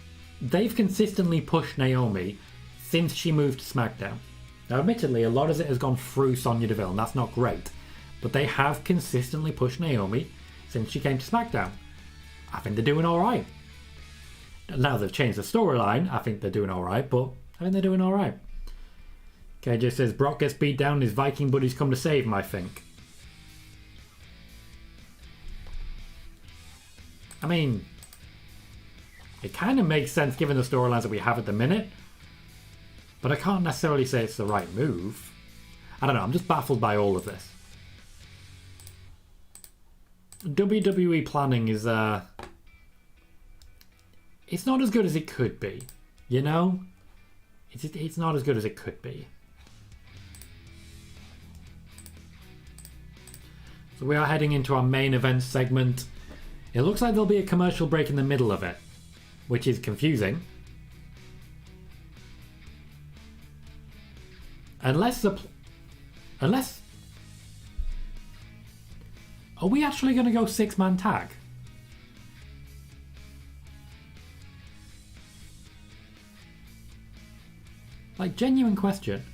A: they've consistently pushed Naomi since she moved to SmackDown. Now, admittedly, a lot of it has gone through Sonya Deville, and that's not great. But they have consistently pushed Naomi since she came to SmackDown. I think they're doing alright. Now they've changed the storyline, I think they're doing alright, but I think they're doing alright. KJ says, Brock gets beat down and his Viking buddies come to save him, I think. I mean, it kind of makes sense given the storylines that we have at the minute, but I can't necessarily say it's the right move. I don't know, I'm just baffled by all of this. WWE planning is, it's not as good as it could be, you know? It's not as good as it could be. So we are heading into our main event segment. It looks like there'll be a commercial break in the middle of it, which is confusing. Unless... Are we actually going to go 6-man tag? Like, genuine question.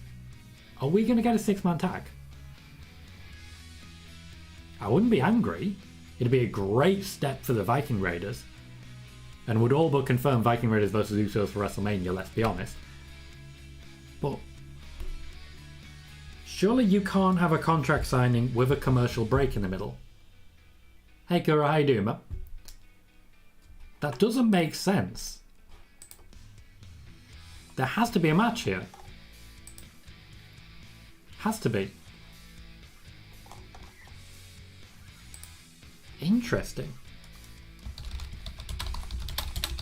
A: Are we going to get a 6-man tag? I wouldn't be angry. It'd be a great step for the Viking Raiders. And would all but confirm Viking Raiders versus Usos for WrestleMania, let's be honest. But surely you can't have a contract signing with a commercial break in the middle. Hey Kura, how you doing, man? That doesn't make sense. There has to be a match here. Has to be. Interesting.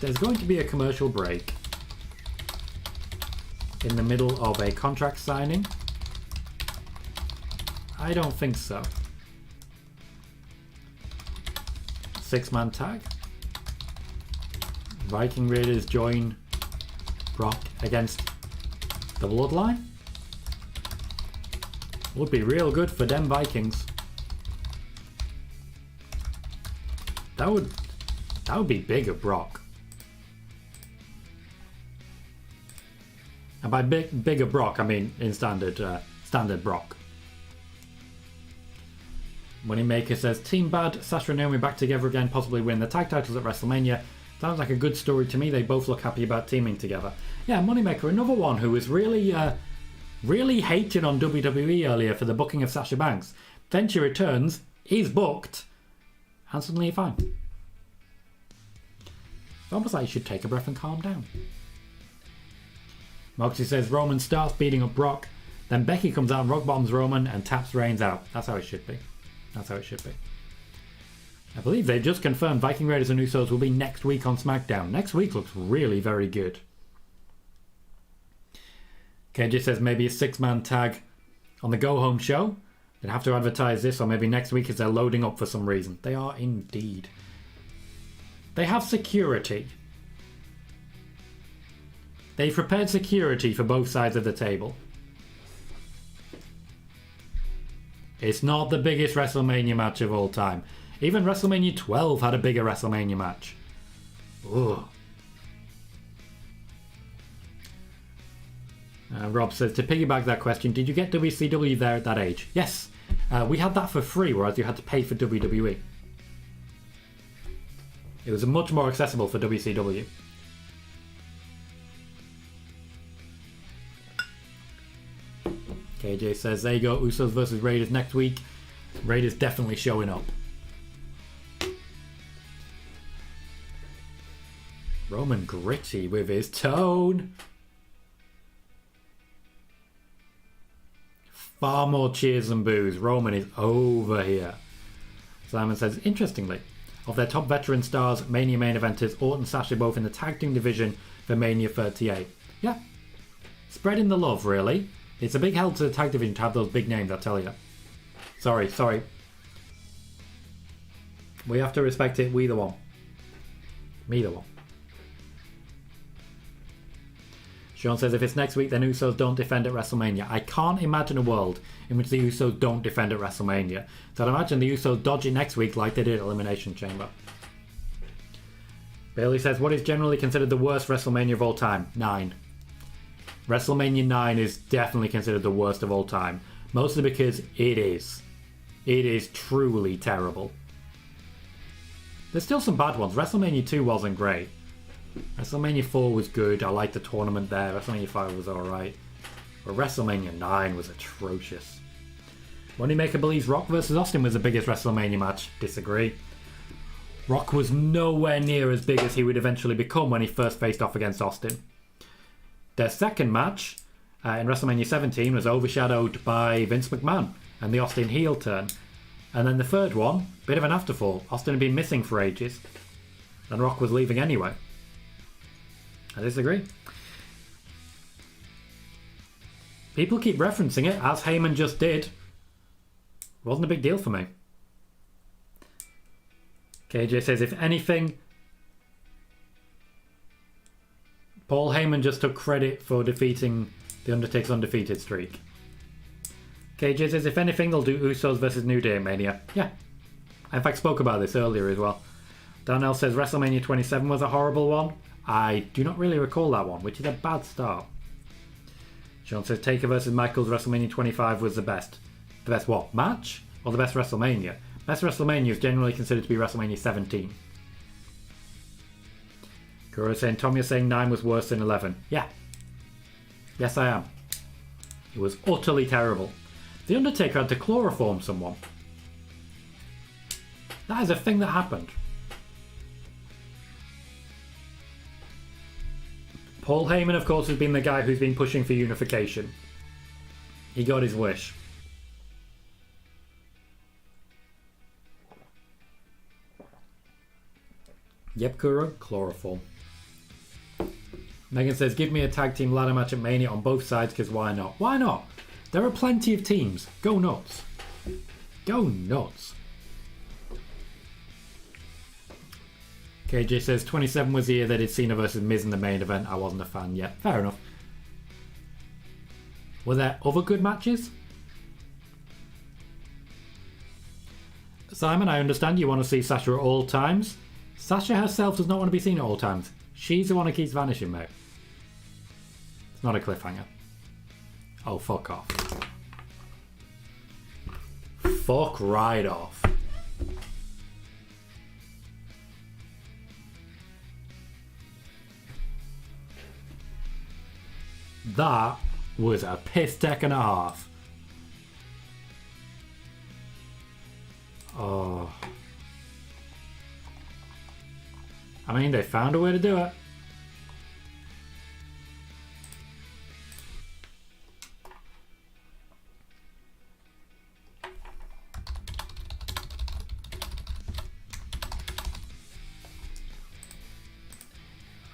A: There's going to be a commercial break in the middle of a contract signing. I don't think so. 6-man tag. Viking Raiders join Brock against the Bloodline. Would be real good for them Vikings. That would be big of Brock. And by big of Brock, I mean in standard Brock. Moneymaker says, Team Bad, Sasha and Naomi back together again, possibly win the tag titles at WrestleMania. Sounds like a good story to me. They both look happy about teaming together. Yeah, Moneymaker, another one who was really hating on WWE earlier for the booking of Sasha Banks. Then she returns, is booked, and suddenly you're fine. It's almost like you should take a breath and calm down. Moxie says, Roman starts beating up Brock, then Becky comes out and rock bottoms Roman and taps Reigns out. That's how it should be. That's how it should be. I believe they've just confirmed Viking Raiders and Usos will be next week on SmackDown. Next week looks really very good. KJ says maybe a 6-man tag on the Go Home show. They'd have to advertise this, or maybe next week as they're loading up for some reason. They are indeed. They have security. They've prepared security for both sides of the table. It's not the biggest WrestleMania match of all time. Even WrestleMania 12 had a bigger WrestleMania match. Ugh. Rob says, to piggyback that question, did you get WCW there at that age? Yes. We had that for free, whereas you had to pay for WWE. It was much more accessible for WCW. KJ says, there you go, Usos versus Raiders next week. Raiders definitely showing up. Roman gritty with his tone. Far more cheers than boos. Roman is over here. Simon says, interestingly, of their top veteran stars, Mania main eventers, Orton, Sasha both in the tag team division for Mania 38. Yeah. Spreading the love, really. It's a big help to the tag division to have those big names, I tell you. Sorry. We have to respect it, we the one. Me the one. Sean says, if it's next week, then Usos don't defend at WrestleMania. I can't imagine a world in which the Usos don't defend at WrestleMania. So I'd imagine the Usos dodge it next week like they did at Elimination Chamber. Bailey says, what is generally considered the worst WrestleMania of all time? 9. WrestleMania 9 is definitely considered the worst of all time. Mostly because it is. It is truly terrible. There's still some bad ones. WrestleMania 2 wasn't great. WrestleMania 4 was good. I liked the tournament there. WrestleMania 5 was alright. But WrestleMania 9 was atrocious. Moneymaker believes Rock vs. Austin was the biggest WrestleMania match. Disagree. Rock was nowhere near as big as he would eventually become when he first faced off against Austin. Their second match in WrestleMania 17 was overshadowed by Vince McMahon and the Austin heel turn. And then the third one, bit of an afterthought. Austin had been missing for ages. And Rock was leaving anyway. I disagree. People keep referencing it, as Heyman just did. Wasn't a big deal for me. KJ says, if anything, Paul Heyman just took credit for defeating The Undertaker's undefeated streak. KJ says, if anything, they'll do Usos versus New Day at Mania. Yeah. I in fact spoke about this earlier as well. Darnell says, WrestleMania 27 was a horrible one. I do not really recall that one, which is a bad start. Sean says, Taker versus Michaels WrestleMania 25 was the best. The best what? Match? Or the best WrestleMania? Best WrestleMania is generally considered to be WrestleMania 17. Kuro saying, Tom, you're saying 9 was worse than 11. Yeah. Yes, I am. It was utterly terrible. The Undertaker had to chloroform someone. That is a thing that happened. Paul Heyman, of course, has been the guy who's been pushing for unification. He got his wish. Yep, Kuro, chloroform. Megan says, give me a tag team ladder match at Mania on both sides, because why not? Why not? There are plenty of teams. Go nuts. Go nuts. KJ says, 27 was the year they did Cena versus Miz in the main event. I wasn't a fan yet. Fair enough. Were there other good matches? Simon, I understand you want to see Sasha at all times. Sasha herself does not want to be seen at all times. She's the one who keeps vanishing, mate. It's not a cliffhanger. Oh, fuck off. Fuck right off. That was a piss take and a half. Oh. I mean, they found a way to do it.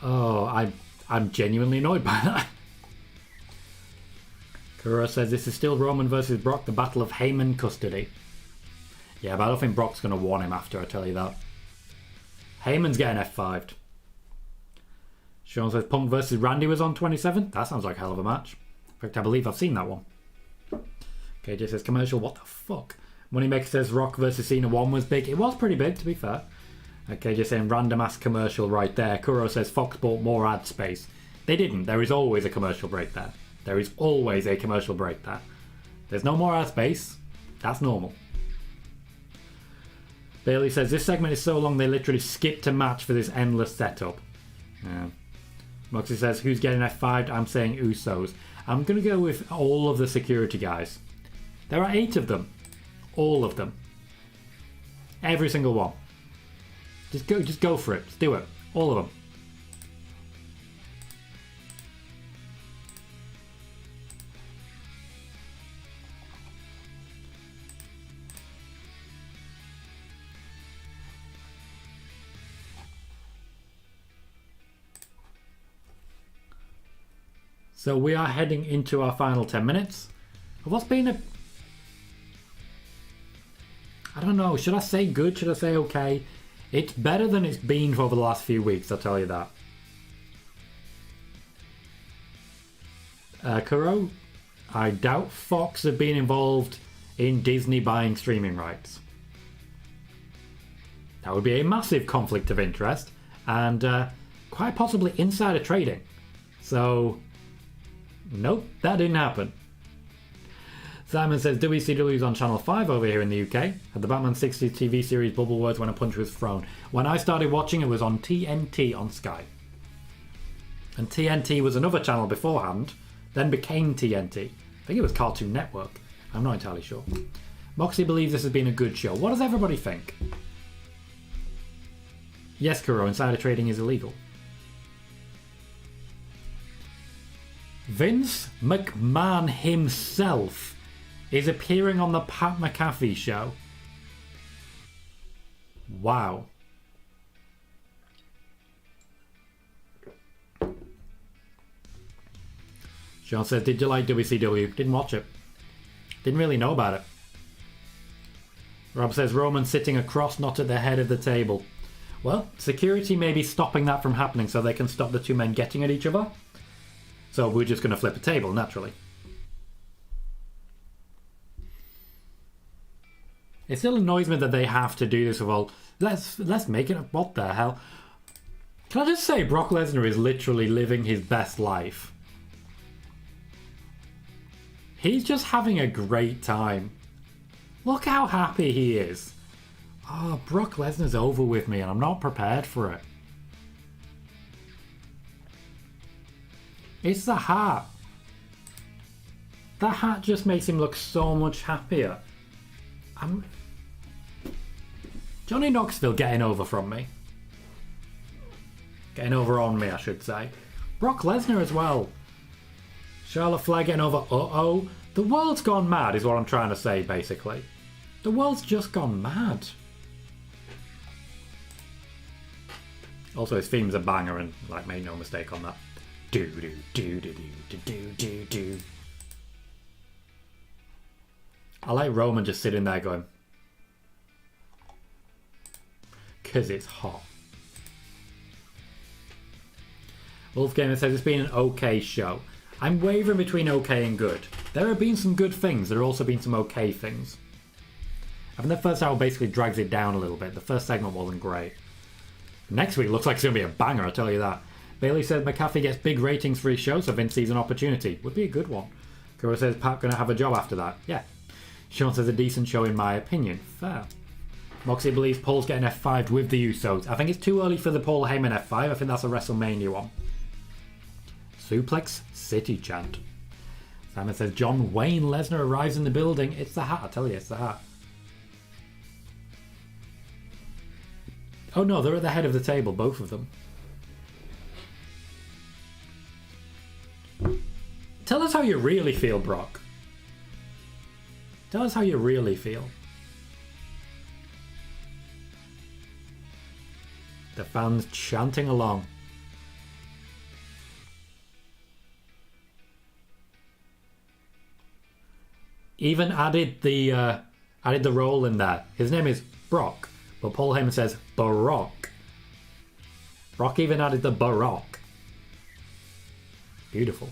A: Oh, I'm genuinely annoyed by that. Kuro says this is still Roman versus Brock, the battle of Heyman custody. Yeah, but I don't think Brock's going to warn him after, I tell you that. Heyman's getting F5'd. Sean says Punk versus Randy was on 27. That sounds like a hell of a match. In fact, I believe I've seen that one. KJ says commercial, what the fuck? Moneymaker says Rock versus Cena 1 was big. It was pretty big, to be fair. KJ saying random ass commercial right there. Kuro says Fox bought more ad space. They didn't. There is always a commercial break there. There is always a commercial break there. There's no more ad space. That's normal. Bailey says this segment is so long they literally skipped a match for this endless setup. Yeah. Moxie says who's getting F5'd? I'm saying Usos. I'm going to go with all of the security guys. There are 8 of them. All of them. Every single one. Just go for it. Just do it. All of them. So we are heading into our final 10 minutes. What's been a... I don't know, should I say good? Should I say okay? It's better than it's been for over the last few weeks, I'll tell you that. Kuro, I doubt Fox have been involved in Disney buying streaming rights. That would be a massive conflict of interest and quite possibly insider trading. So... nope, that didn't happen. Simon says WCW's on Channel 5 over here in the UK. Had the Batman 60s TV series Bubble Words when a punch was thrown. When I started watching it was on TNT on Sky. And TNT was another channel beforehand, then became TNT. I think it was Cartoon Network. I'm not entirely sure. Moxie believes this has been a good show. What does everybody think? Yes, Kuro, insider trading is illegal. Vince McMahon himself is appearing on the Pat McAfee show. Wow. Sean says, did you like WCW? Didn't watch it. Didn't really know about it. Rob says, Roman sitting across, not at the head of the table. Well, security may be stopping that from happening so they can stop the two men getting at each other. So we're just going to flip a table, naturally. It still annoys me that they have to do this with all... Let's make it... What the hell? Can I just say Brock Lesnar is literally living his best life. He's just having a great time. Look how happy he is. Oh, Brock Lesnar's over with me and I'm not prepared for it. It's the hat. The hat just makes him look so much happier. Johnny Knoxville getting over from me. Getting over on me, I should say. Brock Lesnar as well. Charlotte Flair getting over. Uh-oh. The world's gone mad is what I'm trying to say, basically. The world's just gone mad. Also, his theme's a banger and, like, made no mistake on that. Do-do-do-do-do-do-do-do. I like Roman just sitting there going... Because it's hot. Wolfgamer says it's been an okay show. I'm wavering between okay and good. There have been some good things. There have also been some okay things. I think the first hour basically drags it down a little bit. The first segment wasn't great. Next week looks like it's going to be a banger, I'll tell you that. Bailey says McAfee gets big ratings for his show, so Vince sees an opportunity. Would be a good one. Kuro says Pat going to have a job after that. Yeah. Sean says a decent show in my opinion. Fair. Moxie believes Paul's getting F5'd with the Usos. I think it's too early for the Paul Heyman F5. I think that's a WrestleMania one. Suplex City chant. Simon says John Wayne Lesnar arrives in the building. It's the hat, I tell you, it's the hat. Oh no, they're at the head of the table, both of them. Tell us how you really feel, Brock. Tell us how you really feel. The fans chanting along. Even added the role in there. His name is Brock, but Paul Heyman says Baroque. Brock even added the Baroque. Beautiful.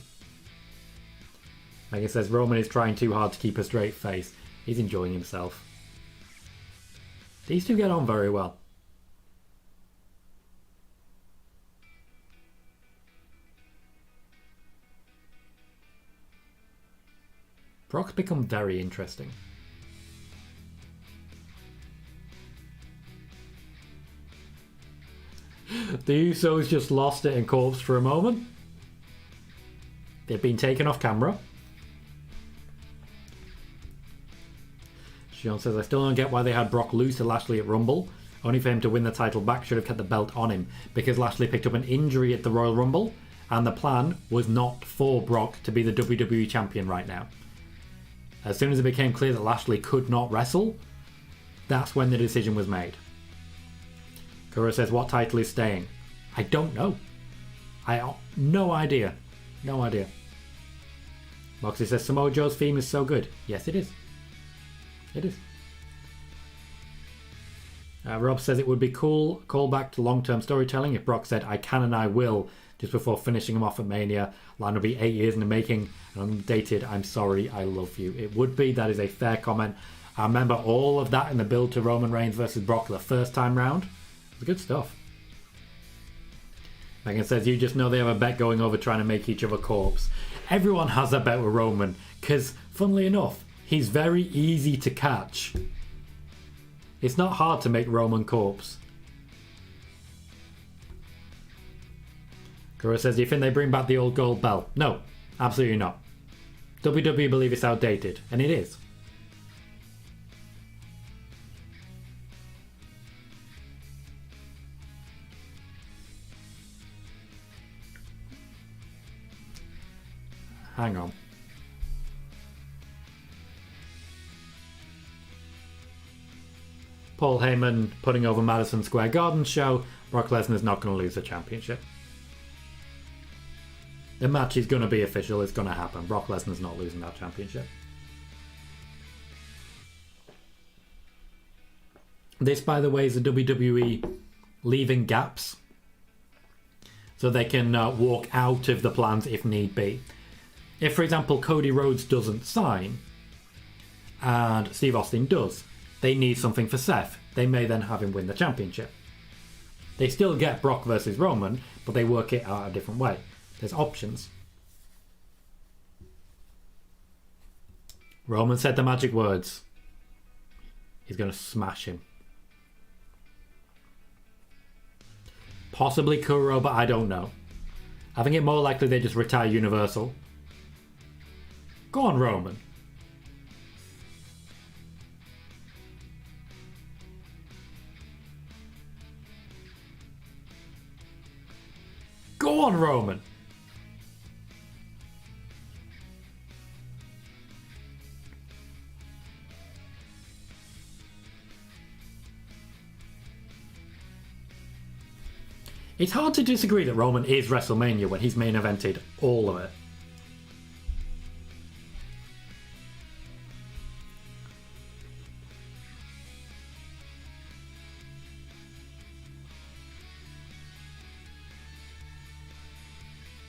A: Megan says Roman is trying too hard to keep a straight face. He's enjoying himself. These two get on very well. Brock's become very interesting. The Usos just lost it in corpse for a moment. They've been taken off camera. Sean says, I still don't get why they had Brock lose to Lashley at Rumble. Only for him to win the title back. Should have kept the belt on him. Because Lashley picked up an injury at the Royal Rumble. And the plan was not for Brock to be the WWE champion right now. As soon as it became clear that Lashley could not wrestle, that's when the decision was made. Kuro says, what title is staying? I don't know. No idea. No idea. Moxley says, Samoa Joe's theme is so good. Yes, it is. It is. Rob says it would be cool callback to long-term storytelling if Brock said, I can and I will, just before finishing him off at Mania. Line would be 8 years in the making, and undated, I'm sorry, I love you. It would be. That is a fair comment. I remember all of that in the build to Roman Reigns versus Brock the first time round. It was good stuff. Megan says, you just know they have a bet going over trying to make each other corpse. Everyone has a bet with Roman, because, funnily enough, he's very easy to catch. It's not hard to make Roman corpse. Kura says, do you think they bring back the old gold belt? No, absolutely not. WWE believe it's outdated, and it is. Hang on. Paul Heyman putting over Madison Square Garden show. Brock Lesnar's not going to lose the championship. The match is going to be official. It's going to happen. Brock Lesnar's not losing that championship. This, by the way, is the WWE leaving gaps so they can walk out of the plans if need be. If, for example, Cody Rhodes doesn't sign and Steve Austin does, they need something for Seth. They may then have him win the championship. They still get Brock versus Roman, but they work it out a different way. There's options. Roman said the magic words. He's going to smash him. Possibly Kuro, but I don't know. I think it's more likely they just retire Universal. Go on, Roman. Go on, Roman. It's hard to disagree that Roman is WrestleMania when he's main evented all of it.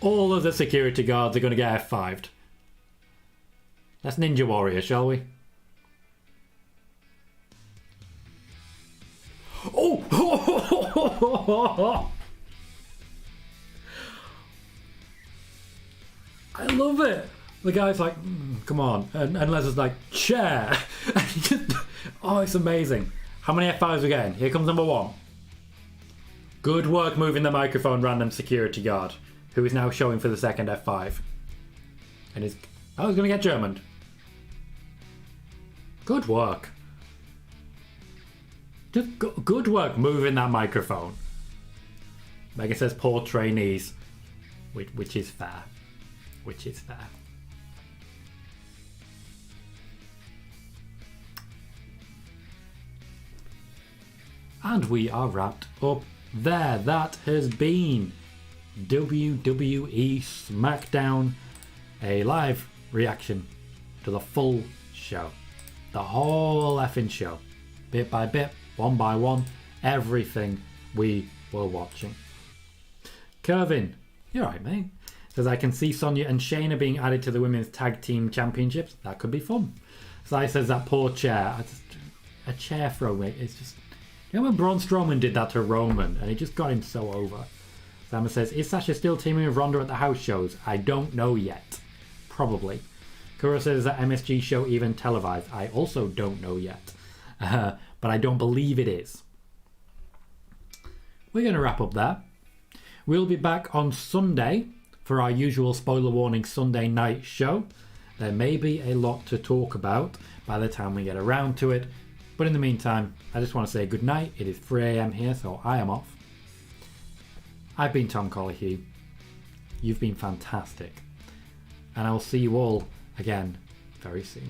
A: All of the security guards are going to get F5'd. Let's Ninja Warrior, shall we? Oh! I love it. The guy's like, come on. And Lesnar's like, chair. Oh, it's amazing. How many F5s are we getting? Here comes number one. Good work moving the microphone, random security guard, who is now showing for the second F5. And is... Oh, he's going to get Germaned. Good work. Just good work moving that microphone. Megan says poor trainees. Which is fair. Which is fair. And we are wrapped up there. That has been WWE Smackdown, a live reaction to the full show. The whole effing show. Bit by bit, one by one, everything we were watching. Kervin, you're right, mate. Says, I can see Sonya and Shayna being added to the Women's Tag Team Championships. That could be fun. Sai says, that poor chair. A chair throw, mate. It's just... You know when Braun Strowman did that to Roman and it just got him so over? Sama says, is Sasha still teaming with Ronda at the house shows? I don't know yet. Probably. Kura says, is that MSG show even televised? I also don't know yet. But I don't believe it is. We're going to wrap up there. We'll be back on Sunday for our usual spoiler warning Sunday night show. There may be a lot to talk about by the time we get around to it. But in the meantime, I just want to say good night. It is 3 AM here, so I am off. I've been Tom Colohue. You've been fantastic. And I will see you all again very soon.